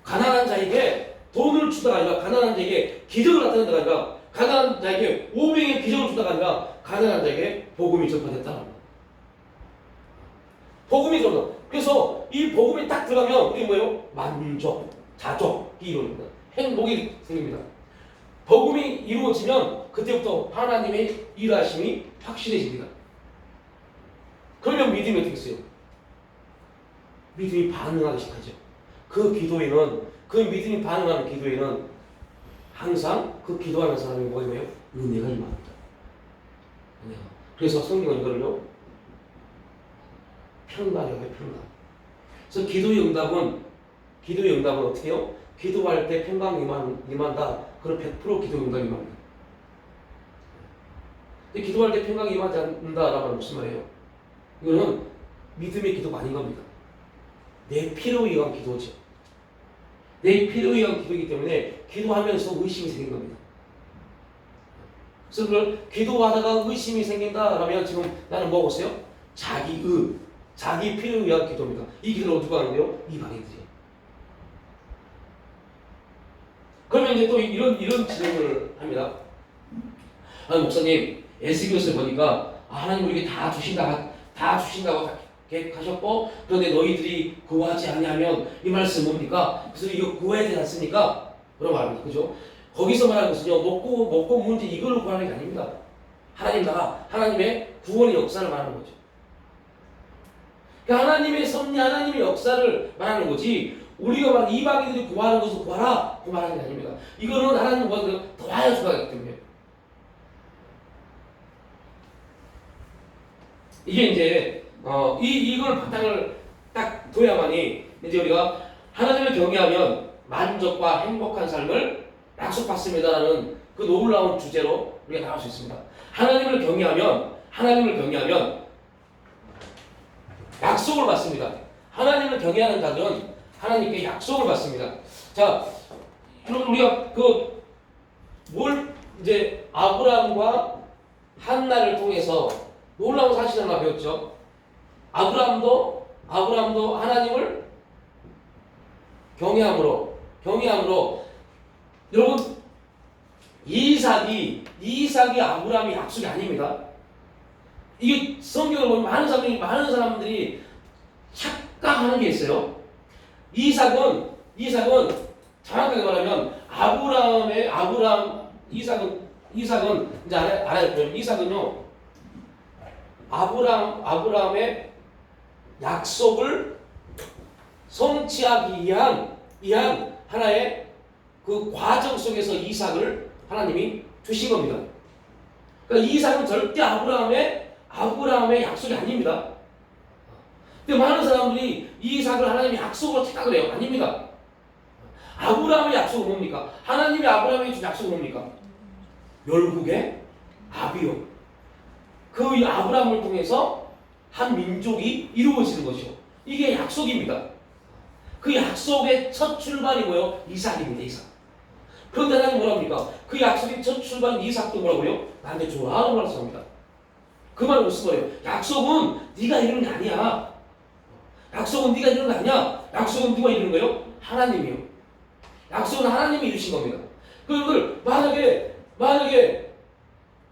가난한 자에게 돈을 주다가 아니라 가난한 자에게 기적을 나타낸다가 아니라 가난한 자에게 오병의 기적을 주다가 아니라 가난한 자에게 복음이 전파됐다는 겁니다. 복음이 전파. 그래서 이 복음이 딱 들어가면 우리 뭐예요? 만족, 자족이 이루어집니다. 행복이 생깁니다. 복음이 이루어지면 그때부터 하나님의 일하심이 확실해집니다. 그러면 믿음이 어떻게 했어요? 믿음이 반응하기 시작하죠. 그 믿음이 반응하는 기도에는 항상 그 기도하는 사람이 뭐예요? 은혜가 임합니다. 은혜가. 그래서 성경은 이거를요, 평강이라고 해요, 평강. 그래서 기도의 응답은 어떻게 해요? 기도할 때 평강이 임한다. 그럼 100% 기도의 응답이 임합니다. 근데 기도할 때 평강이 임하지 않는다라는 무슨 말이에요? 이거는 믿음의 기도가 아닌 겁니다. 내 필요에 의한 기도죠. 내 필요에 의한 기도이기 때문에 기도하면서 의심이 생긴 겁니다. 그래서 그걸 기도하다가 의심이 생긴다라면 지금 나는 뭐하고 있어요? 자기 필요에 의한 기도입니다. 이 기도를 누가 하는데요? 이방인들이에요. 그러면 이제 또 이런 질문을 합니다. 아니 목사님, 에스겔서를 보니까 하나님 우리에게 다 주신다고 계획하셨고, 그런데 너희들이 구하지 아니하면 이 말씀 뭡니까? 그래서 이거 구해야 되지 않습니까? 그런 말입니다. 그죠? 거기서 말하는 것은요, 먹고 문제 이걸 구하는 게 아닙니다. 하나님의 구원의 역사를 말하는 거죠. 그러니까 하나님의 섭리, 하나님의 역사를 말하는 거지, 우리가 막 이방인들이 구하는 것을 구하라 그 말하는 게 아닙니다. 이거는 하나님 구하는 더하여 주가기 때문에. 이게 이제 이걸 바탕을 딱 둬야만이 이제 우리가 하나님을 경외하면 만족과 행복한 삶을 약속받습니다라는 그 놀라운 주제로 우리가 나갈 수 있습니다. 하나님을 경외하면 약속을 받습니다. 하나님을 경외하는 자들은 하나님께 약속을 받습니다. 자, 여러분 우리가 이제 아브라함과 한나를 통해서 놀라운 사실을 하나 배웠죠. 아브라함도 하나님을 경외함으로 여러분 이삭이 아브라함의 약속이 아닙니다. 이게 성경을 보면 많은 사람들이 착각하는 게 있어요. 이삭은 정확하게 말하면 이삭은 이제 알아야 돼요. 이삭은요 아브라함의 약속을 성취하기 위한 하나의 그 과정 속에서 이삭을 하나님이 주신 겁니다. 그러니까 이삭은 절대 아브라함의 약속이 아닙니다. 근데 많은 사람들이 이삭을 하나님의 약속으로 착각을 해요. 아닙니다. 아브라함의 약속은 뭡니까? 하나님이 아브라함에게 준 약속은 뭡니까? 열국의 아비요. 그 아브라함을 통해서 한 민족이 이루어지는 것이요. 이게 약속입니다. 그 약속의 첫 출발이 뭐예요? 이삭입니다. 이삭. 그런데 하나님 뭐라 합니까? 그 약속의 첫 출발인 이삭도 뭐라고요? 나한테 좋아하는 말을 합니다. 그 말은 무슨 말이에요? 약속은 네가 이루는 게 아니야. 약속은 네가 이루는 게 아니야. 약속은 누가 이루는 거예요? 하나님이요. 약속은 하나님이 이루신 겁니다. 그걸 만약에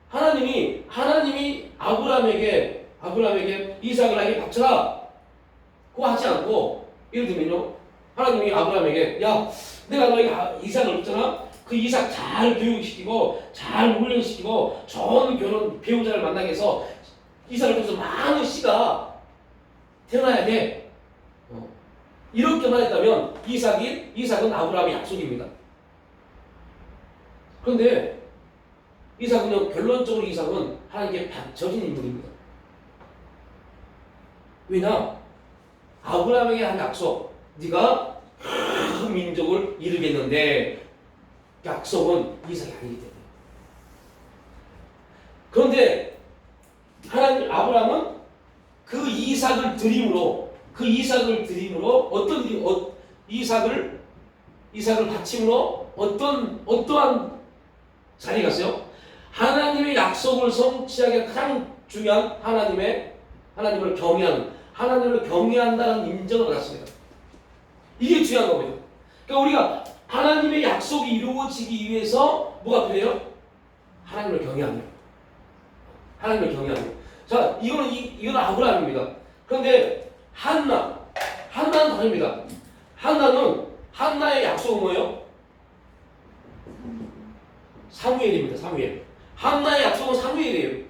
하나님이 아브라함에게 이삭을 나에게 바쳐라 그거 하지 않고, 예를 들면요, 하나님이 아브라함에게 야 내가 너에게 이삭을 줬잖아. 그 이삭 잘 교육시키고 잘 훈련시키고 좋은 결혼 배우자를 만나게 해서 이삭을 통해서 많은 씨가 태어나야 돼. 이렇게 말했다면 이삭은 아브라함의 약속입니다. 그런데 결론적으로 이삭은 하나님께 바쳐진 인물입니다. 왜냐? 아브라함에게 한 약속, 네가 큰 민족을 이루겠는데 약속은 이삭이 아니기 때문에. 그런데 아브라함은 그 이삭을 드림으로 어떤 이삭을 바침으로 어떠한 자리에 갔어요? 하나님의 약속을 성취하기 가장 중요한 하나님을 경외한다는 인정을 받았습니다. 이게 중요한 겁니다. 그러니까 우리가 하나님의 약속이 이루어지기 위해서 뭐가 필요해요? 하나님을 경외하는 거예요. 자, 이거는 아브라함입니다. 그런데 한나는 다릅니다. 한나의 약속은 뭐예요? 사무엘입니다. 사무엘. 한나의 약속은 사무엘이에요.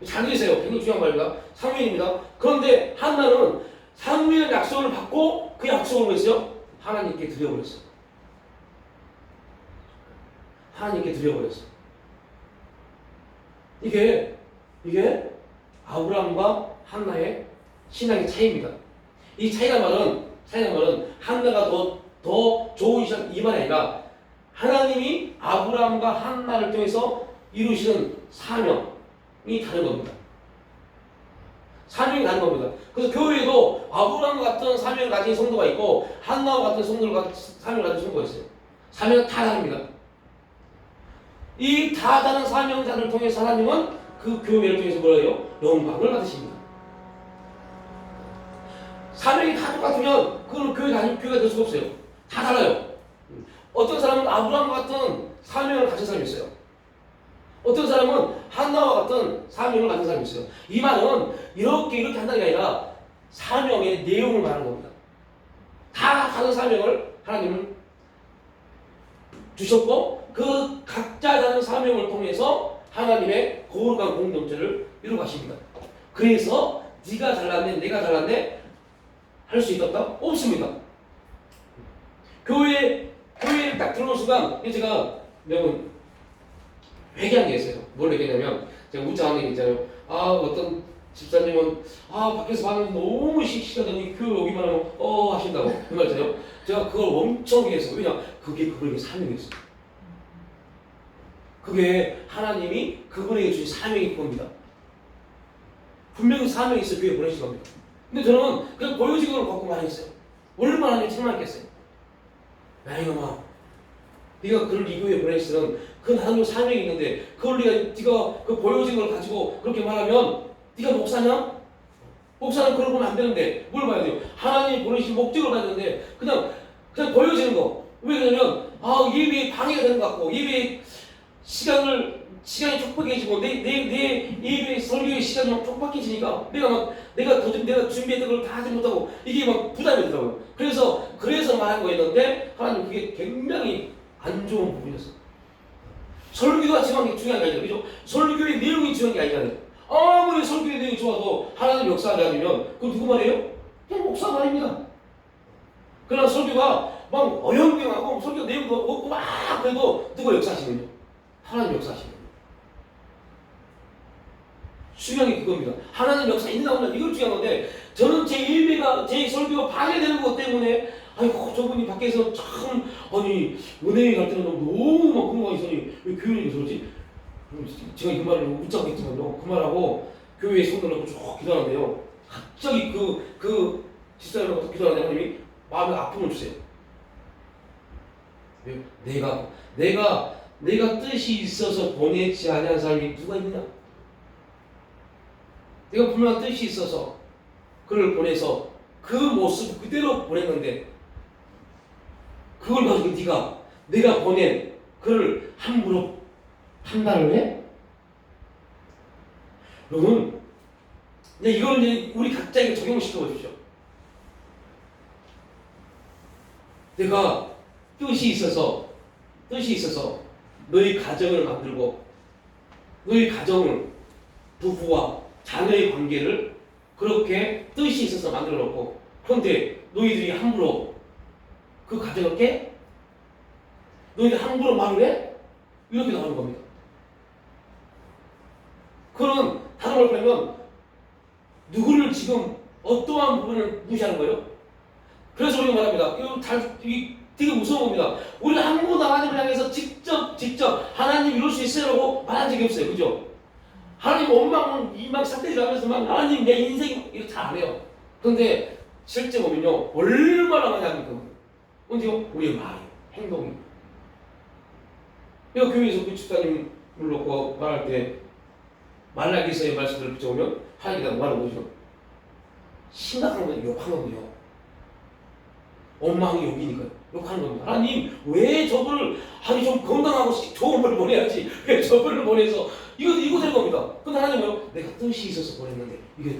잘 들으세요. 굉장히 중요한 말입니다. 사무엘입니다. 그런데 한나는 사무엘 약속을 받고 그 약속을 뭐했어요? 하나님께 드려버렸어요. 이게 아브라함과 한나의 신앙의 차이입니다. 이 차이란 말은 한나가 더 좋은 신앙 이 말이 아니라 하나님이 아브라함과 한나를 통해서 이루시는 사명이 다른 겁니다. 사명이 다른 겁니다. 그래서 교회에도 아브라함 같은 사명을 가진 성도가 있고 한나와 같은 사명을 가진 성도가 있어요. 사명은 다 다릅니다. 이 다 다른 사명자를 통해서 하나님은 그 교회를 통해서 뭐예요? 영광을 받으십니다. 사명이 다 똑같으면 그건 교회가 될 수가 없어요. 다 달라요. 어떤 사람은 아브라함 같은 사명을 가진 사람이 있어요. 어떤 사람은 한나와 같은 사명을 가진 사람이 있어요. 이 말은 이렇게 한다는 게 아니라 사명의 내용을 말하는 겁니다. 다 다른 사명을 하나님은 주셨고 그 각자 다른 사명을 통해서 하나님의 거룩한 공동체를 이루어가십니다. 그래서 네가 잘났네 내가 잘났네 할 수 있었다? 없습니다. 교회에 딱 들어온 순간 제가 여러분 회개한 게 있어요. 뭘 회개냐면 제가 문자하는 게 있잖아요. 어떤 집사님은 밖에서 봤는데 너무 시간이 교회 오기만 하면 하신다고 그 말 있잖아요. 제가 그걸 엄청 회개했어요. 왜냐? 그게 사명이었어요. 그게 하나님이 그분에게 주신 사명이 그겁니다. 분명히 사명이 있어 교회에 보내신 겁니다. 근데 저는 그냥 보여진 걸 갖고 많이 했어요. 얼마나 하나님 책망했겠어요. 야 이놈아, 네가 그를 이 교회에 보내시는 그 하나님의 사명이 있는데 그걸 네가 그 보여진 걸 가지고 그렇게 말하면 네가 목사냐? 목사는 그러고 보면 안 되는데 뭘 봐야 돼요? 하나님이 보내신 목적을 봐야 되는데 그냥 보여지는 거. 왜 그러냐면 예배에 방해가 되는 것 같고 예배 시간이 촉박해지고 내 예배 설교의 시간이 막 촉박해지니까 내가 준비했던 걸 다 하지 못하고 이게 막 부담이 되더라고요. 그래서 말한 거였는데 하나님 그게 굉장히 안 좋은 부분이었어요. 설교가 중요한 게 아니죠. 그죠? 설교의 내용이 중요한 게 아니잖아요. 아무리 설교의 내용이 좋아도 하나님 역사하지 않으면 그건 누구 말이에요? 그냥 목사 말입니다. 그러나 설교가 막 어영부영하고 설교 내용도 없고 막 그래도 누가 역사하시는요? 하나님 역사하시는 거예요. 중요한 게 그겁니다. 하나님 역사 있나 없나 이걸 중요한 건데 저는 제 예배가 제 설교가 방해되는 것 때문에 저분이 밖에서 참 은혜에 갈 때는 너무 막 궁금하게 있으니 왜 교회에 저러지? 제가 이 말을 웃자고 했지만요. 그 말하고 교회에 손을 놓고 쭉 기도하는데요. 갑자기 그 집사님하고 기도하는데 하나님이 마음에 아픔을 주세요. 내가 뜻이 있어서 보내지 아니한 사람이 누가 있느냐? 내가 분명한 뜻이 있어서 그를 보내서 그 모습 그대로 보냈는데 그걸 가지고 내가 보낸 그를 함부로 판단을 해? 여러분, 이걸 우리 각자에게 적용시켜 보십시오. 내가 뜻이 있어서 너희 가정을 만들고 너희 가정을 부부와 자녀의 관계를 그렇게 뜻이 있어서 만들어 놓고 그런데 너희들이 함부로 그 가정을 깨? 너희들 함부로 말을 해? 이렇게 나오는 겁니다. 그런 다른 걸 보면 누구를 지금 어떠한 부분을 무시하는 거예요? 그래서 우리가 말합니다. 이게 되게 무서운 겁니다. 우리가 한 번도 하나님을 향해서 직접 하나님 이룰 수 있어요라고 말한 적이 없어요. 그죠? 하나님 원망은 이망삼대를 하면서 막 하나님 내 인생 이렇게 잘 안 해요. 그런데 실제 보면요 얼마나 많이 합니까? 언제요? 우리의 말이, 행동이. 내가 교회에서 그 집사님 불렀고 말할 때 말라기서의 말씀을 붙여오면 하나님께서 말하는 거죠. 심각한 건 욕하는 거예요. 원망이 욕이니까요. 욕하는 겁니다. 하나님 왜 저분을 아니 좀 건강하고 좋은 걸 보내야지 왜 저분을 보내서 이거 될 겁니다. 근데 하나님 뭐요? 내가 뜻이 있어서 보냈는데 이게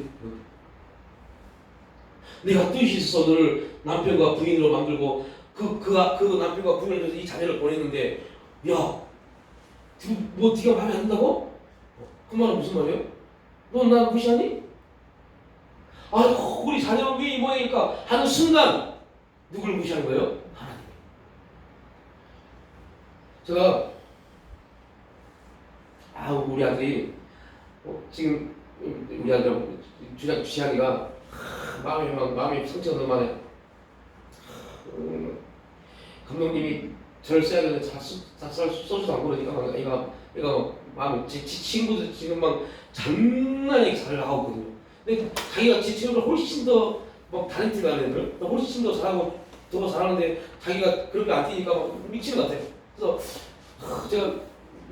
내가 뜻이 있어서 너를 남편과 부인으로 만들고 그 남편과 부인을 위해서 이 자녀를 보냈는데 야 뭐 네가 마음에 안 든다고? 그 말은 무슨 말이에요? 너 나 무시하니? 아유 우리 자녀를 왜 이 모양이니까 하는 순간 누구를 무시하는 거예요? 하나님. 제가 우리 아들이 지금 우리 아들 주장이가 마음이 상처가 너무 많아요. 감독님이 저를 써야 되는데 써주도 않고 그러니까 얘가 마음이 제 친구들 지금 막 장난이 잘 나가고 있거든요. 근데 자기가 제 친구들 훨씬 더 막 다른 팀 가는 애들 훨씬 더 잘하고 더 잘하는데 자기가 그렇게 안 뛰니까 막 미치는 것 같아요. 그래서 제가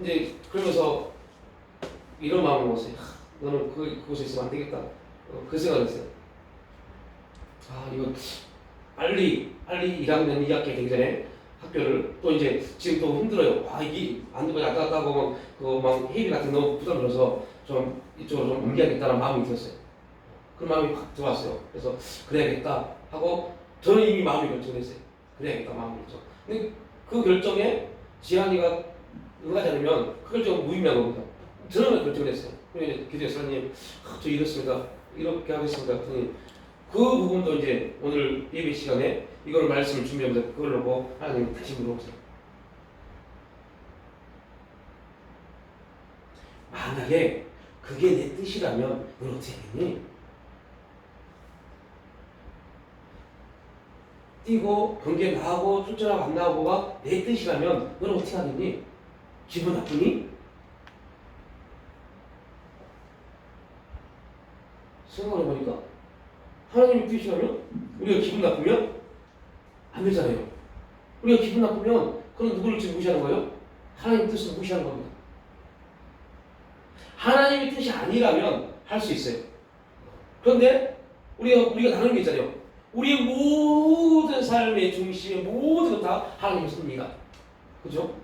이제 그러면서 이런 마음을 먹었어요. 너는 그곳에 있으면 안 되겠다. 그 생각을 했어요. 이거 빨리 1학년 2학기 되기 전에 학교를 또 이제 지금 또 힘들어요. 이게 안 되고 왔다 갔다 하고 막 회비 같은 거 너무 부담 들어서 좀 이쪽으로 좀 옮겨야겠다는 마음이 들었어요. 그 마음이 확 들어왔어요. 그래서 그래야겠다 하고 저는 이미 마음이 결정했어요. 그래야겠다 마음이 결정. 근데 그 결정에 지한이가 응하지 않으면 그 결정은 무의미한 겁니다. 저는 결정을 했어요. 그래서 기도해서 하나님 저 이렇습니다. 이렇게 하겠습니다. 그랬더니 그 부분도 이제 오늘 예배 시간에 이걸 말씀을 준비하면서 그걸 놓고 하나님 다시 물어보세요. 만약에 그게 내 뜻이라면 넌 어떻게 하겠니? 뛰고 경기에 나가고 출전하고 안 나가고가 내 뜻이라면 넌 어떻게 하겠니? 기분 나쁘니? 생각해보니까 하나님의 뜻이라면 우리가 기분 나쁘면 안 되잖아요. 우리가 기분 나쁘면 그럼 누구를 지금 무시하는 거예요? 하나님의 뜻을 무시하는 겁니다. 하나님의 뜻이 아니라면 할 수 있어요. 그런데 우리가 나누는 게 있잖아요. 우리의 모든 삶의 중심에 모든 것 다 하나님을 씁니다. 그죠?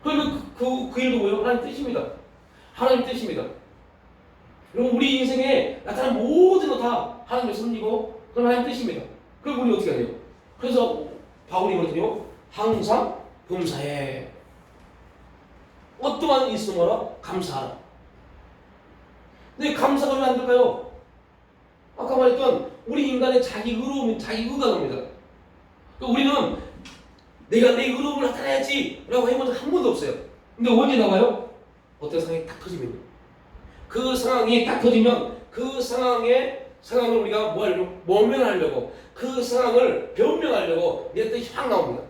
그러면 그 일도 뭐예요? 하나님 뜻입니다. 하나님 뜻입니다. 그럼 우리 인생에 나타난 모든 것 다 하나님을 섬기고 그럼 하나님 뜻입니다. 그럼 우리 어떻게 해야 돼요? 그래서 바울이 그러거든요. 항상 범사에 어떠한 일 있으면 뭐라? 감사하라. 근데 감사가 왜 안 될까요? 아까 말했던 우리 인간의 자기 의로움은 자기 의가 납니다. 우리는 내가 내 의로움을 나타내야지 라고 해본 적 한 번도 없어요. 근데 언제 나와요? 어떤 상황이 딱 터지면요. 그 상황이 딱 터지면 그 상황을 우리가 뭐 하려고? 모면하려고 그 상황을 변명하려고 내 뜻이 확 나옵니다.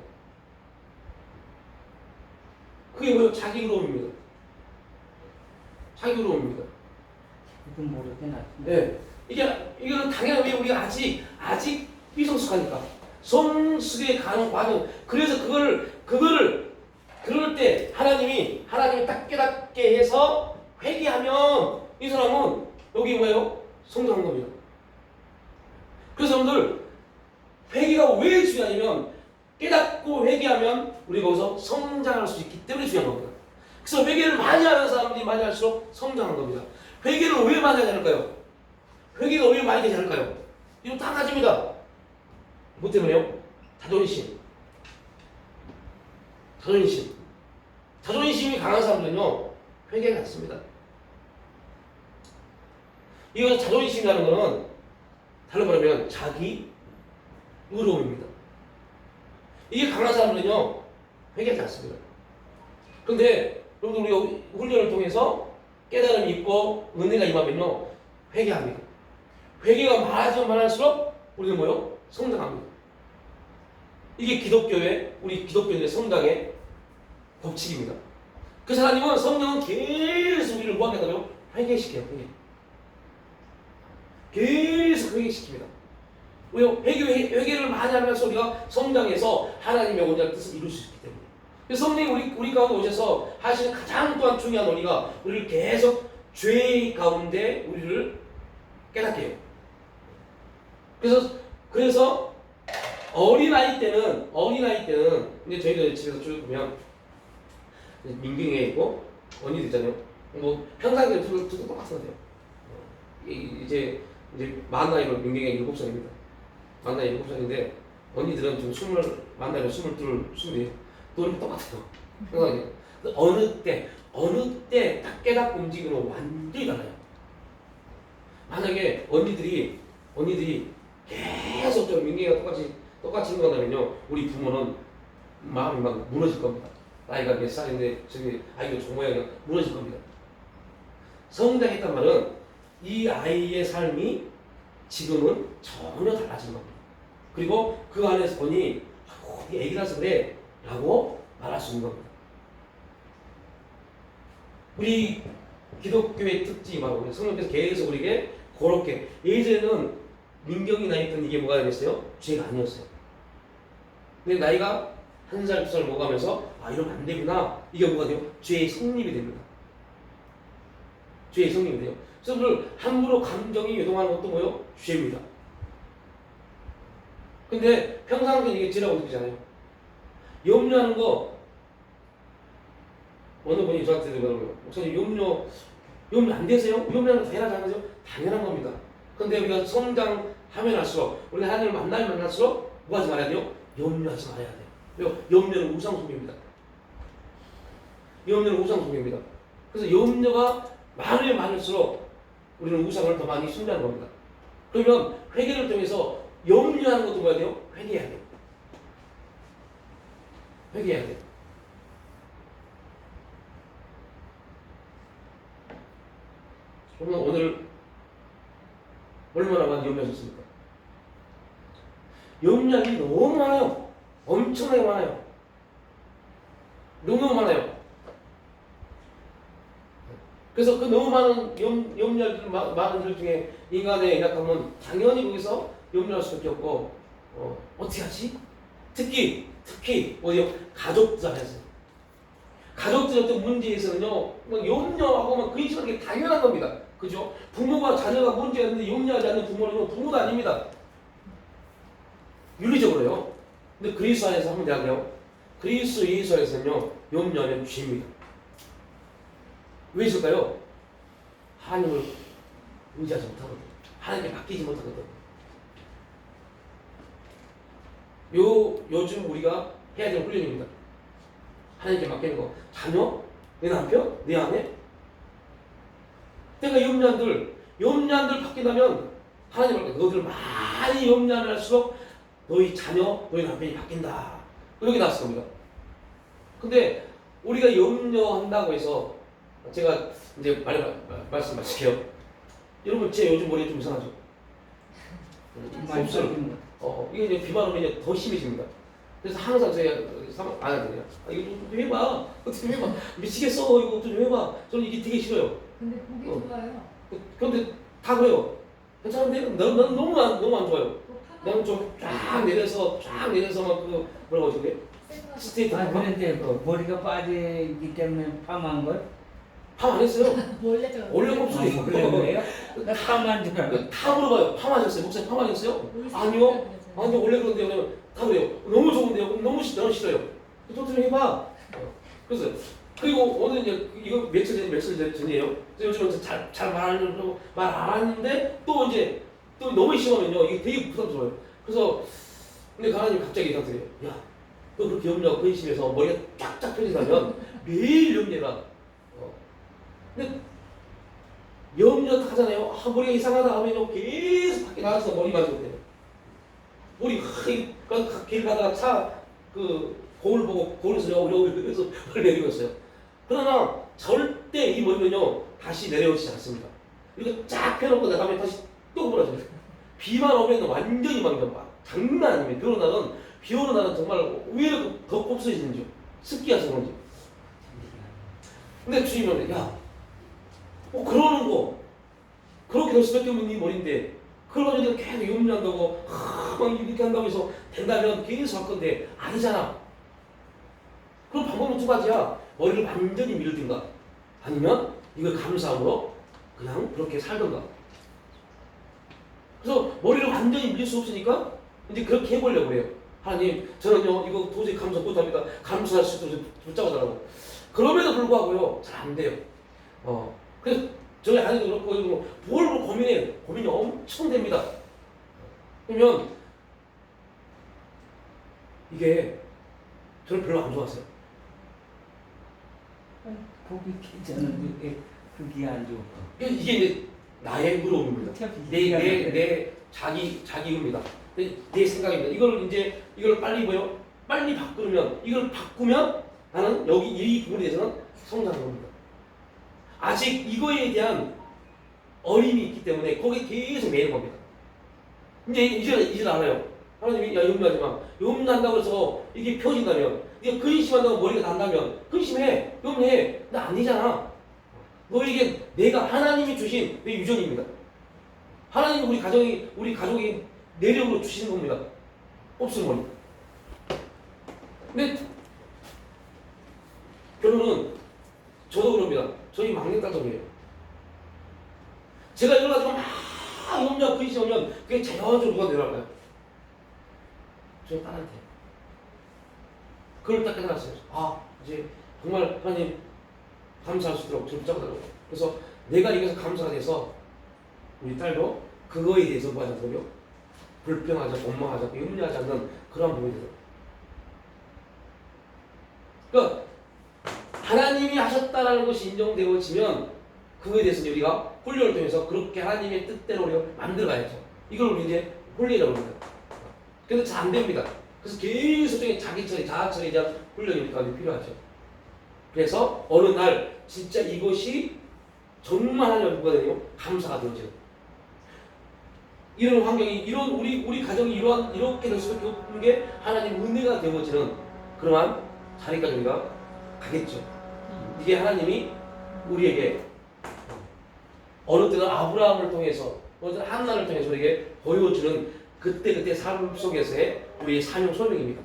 그게 뭐예요? 자기 의로움입니다. 자기 의로움입니다. 이건 모르겠나? 네. 이거는 당연히 왜 우리가 아직 미성숙하니까 성숙에 가는 과정. 그래서 그거를 그럴 때 하나님이 딱 깨닫게 해서 회개하면 이 사람은 여기 뭐예요? 성장한 겁니다. 그래서 여러분들 회개가 왜 중요하냐면 깨닫고 회개하면 우리가 거기서 성장할 수 있기 때문에 중요한 겁니다. 그래서 회개를 많이 하는 사람들이 많이 할수록 성장한 겁니다. 회개를 왜 많이 하지 않을까요? 회개가 왜 많이 되지 않을까요? 이거 다 가집니다. 뭐 때문에요? 자존심. 자존심이 강한 사람들은요 회개가 않습니다. 이거 자존심이라는 거는 다른 말하면 자기 의로움입니다. 이게 강한 사람들은요 회개하지 않습니다. 그런데 여러분들 우리가 훈련을 통해서 깨달음이 있고 은혜가 임하면요 회개합니다. 회개가 많아지면 많을수록 우리는 뭐요? 성장합니다. 이게 우리 기독교인의 성장의 법칙입니다. 그래서 하나님은 성령은 계속 우리를 뭐하겠다고요? 회개시켜요. 계속 회개시킵니다. 왜요? 회개를 많이 하면서 우리가 성장해서 하나님의 원하는 뜻을 이룰 수 있기 때문에. 그래서 성령이 우리 가운데 오셔서 하시는 가장 또한 중요한 원리가 우리를 계속 죄 가운데 우리를 깨닫게 해요. 그래서 어린아이 때는 이제 저희도 집에서 쭉 보면 민경이가 있고 언니도 있잖아요. 뭐 평상시에 둘 똑같은데요. 이제 만 나이로 민경이가 7살입니다. 만 나이 7살인데 언니들은 지금 만 나이로 22, 24. 노력이 똑같아요. 평상시에. 어느 때 딱 깨닫고 움직이면 완전히 달라요. 만약에 언니들이 계속 민경이가 똑같이 행동한다면요, 우리 부모는 마음이 막 무너질 겁니다. 나이가 몇 살인데 저기 아이가 저 모양이 무너질 겁니다. 성장했단 말은 이 아이의 삶이 지금은 전혀 달라진 겁니다. 그리고 그 안에서 보니 애기라서 그래 라고 말할 수 있는 겁니다. 우리 기독교의 특징이 바로 성령께서 계속 우리에게 그렇게, 예전에는 민경이 나이던 이게 뭐가 됐어요? 죄가 아니었어요. 근데 나이가 1살, 2살 먹어가면서 이러면 안 되구나. 이게 뭐가 돼요? 죄의 성립이 됩니다. 죄의 성립이 돼요. 그래서 함부로 감정이 요동하는 것도 뭐예요? 죄입니다. 근데 평상시에 이게 죄라고 느끼잖아요. 염려하는 거, 어느 분이 저한테 그러더라고요. 목사님 염려 안 되세요? 염려하는 거 당연하지 않으세요? 당연한 겁니다. 근데 우리가 성장하면 할수록, 우리가 하나님을 만나면 만날수록 뭐 하지 말아야 돼요? 염려하지 말아야 돼요. 왜요? 염려는 우상숭배입니다. 염려는 우상숭배입니다. 그래서 염려가 많으면 많을수록 우리는 우상을 더 많이 숭배하는 겁니다. 그러면 회개를 통해서 염려하는 것도 뭐야 돼요? 회개해야 돼요. 회개해야 돼요. 오늘 얼마나 많이 염려하셨습니까? 염려할 일이 너무 많아요. 엄청나게 많아요. 너무 많아요. 그래서 그 너무 많은 염려할 많은 일 중에 인간의 연약함은 당연히 거기서 염려할 수밖에 없고, 어떻게 하지? 특히 어디요? 가족들 안에서. 가족들 어떤 문제에 있어서는요, 염려하고 막 근심하는 게 당연한 겁니다. 그죠? 부모가 자녀가 문제가 있는데 염려하지 않는 부모는 부모도 아닙니다. 윤리적으로요. 근데 그리스도 안에서 하면 돼요. 그리스도 예수 안에서는요, 염려하면 죄입니다. 왜 있을까요? 하나님을 의지하지 못하거든. 하나님께 맡기지 못하거든. 요즘 우리가 해야 되는 훈련입니다. 하나님께 맡기는 거. 자녀? 내 남편? 내 아내? 내가 염려한들 바뀐다면 하나님 말씀, 너희들 많이 염려하면 할수록 너희 자녀, 너희 남편이 바뀐다. 이렇게 나왔을 겁니다. 근데 우리가 염려한다고 해서, 제가 이제 말씀 마칠게요. 여러분, 제 요즘 머리 좀 이상하죠? 곱슬. 이게 이제 비만 오면 이제 더 심해집니다. 그래서 항상 제가 안 하거든요. 이거 좀 해봐. 어떻게 해봐. 미치겠어. 이거 좀 해봐. 저는 이게 되게 싫어요. 근데 보기 좋아요. 그런데 다 그래요. 괜찮은데? 난 너무 안 좋아요. 나는 좀 쫙 내려서 막 뭐라고 하지? 스트레이트. 그런데 머리가 빠지기 때문에 파마한 걸? 팜 안 했어요. 원래 곱슬이. 그래요? 나 파마한 줄 알고. 다 물어봐요. 팜하셨어요? 목사님 팜하셨어요? 아니요. 원래 그런데요. 그러면 다 그래요. 너무 좋은데요. 너무 싫어요. 또 좀 해봐. 그래서 그리고 오늘 이제 이거 며칠 전이에요. 요즘은 잘 말 안 하는데 또 너무 심하면요, 이게 되게 부담스러워요. 그래서 근데 하나님 갑자기 이상해요. 야, 너 그렇게 염려하고 근심해서 머리가 쫙쫙 펴진다면 매일 염려라. 근데 염려 하잖아요. 머리가 이상하다 하면요, 계속 밖에 나가서 머리 맞으면 돼요. 머리 길 가다가 거울 보고 거울에서 여기서 머리 내리고 있어요. 그러나 절대 이 머리는요, 다시 내려오지 않습니다. 이거 쫙 펴놓고 나가면 다시 또 몰아져요. 비만 오면 완전히 막 장난 아닙니다. 비 오는 날은, 비 오는 날은 정말 왜 더 곱슬해지는지, 습기가서 그런지. 근데 주님은, 야, 그러는 거 그렇게 될 수밖에 없는 이 머리인데 그걸 가지고 내가 계속 염려한다고 막 이렇게 한다고 해서 된다면 계속 할 건데 아니잖아. 그럼 방법은 두 가지야. 머리를 완전히 밀든가 아니면 이걸 감사함으로 그냥 그렇게 살던가. 그래서 머리를 완전히 밀 수 없으니까 이제 그렇게 해보려고 그래요. 하나님 저는요 이거 도저히 감사 못합니다. 감사할 수 있도록 붙잡아달라고. 그럼에도 불구하고요 잘 안 돼요. 그래서 저희 아내도 그렇고 뭘 고민해. 고민이 엄청 됩니다. 그러면 이게 저는 별로 안 좋았어요. 보기 괜찮은데 그게 안 좋고. 이게 이제 나의 의로움입니다. 내 자기입니다. 내 생각입니다. 이걸 빨리 빨리 바꾸면 이걸 바꾸면 나는 여기 이 부분에 대해서는 성장하는 겁니다. 아직 이거에 대한 어림이 있기 때문에 거기에 계속 매는 겁니다. 이제 알아요. 하나님이 야 염려하지 마. 염려한다고 해서 이게 펴진다면 네가 근심한다고 머리가 난다면 근심해. 염려해. 근데 아니잖아. 너에게 내가 하나님이 주신 내 유전입니다. 하나님이 우리 가족이 내력으로 주시는 겁니다. 없으면 머리. 근데 결론은 저도 그럽니다. 저희 막내딸도 그래요. 제가 일어나서 막 염려 근심하면 그게 자연스럽게 누가 내려갈까요? 저희 딸한테. 그걸 딱 깨달았어요. 이제 정말 하나님 감사할 수 있도록 저를 붙잡아달라고. 그래서 내가 이것에 감사가 돼서 우리 딸도 그거에 대해서 뭐 하자고요? 불평하지 않고 원망하지 않고 염려하지 않는 그러한 부분이 돼요. 그러니까 하나님이 하셨다라는 것이 인정되어지면 그거에 대해서 우리가 훈련을 통해서 그렇게 하나님의 뜻대로 우리가 만들어가야죠. 이걸 우리 이제 훈련이라고 합니다. 근데 잘 안 됩니다. 그래서 계속적인 자기 처리, 자아 처리에 대한 훈련이 우리가 필요하죠. 그래서 어느 날 진짜 이것이 정말 하나님 뭐가 되요 감사가 되어져요. 이런 환경이 이런 우리 가정이 이렇게 될 수밖에 없는 게 하나님 은혜가 되어지는 그러한 자리까지 우리가 가겠죠. 이게 하나님이 우리에게 어느 때는 아브라함을 통해서 어느 때는 한나를 통해서 우리에게 보여주는 그때 삶 속에서의 우리의 사명 소명입니다.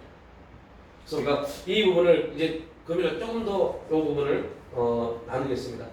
그래서 우리가 이 부분을 이제 금요일에 조금 더 이 부분을 나누겠습니다.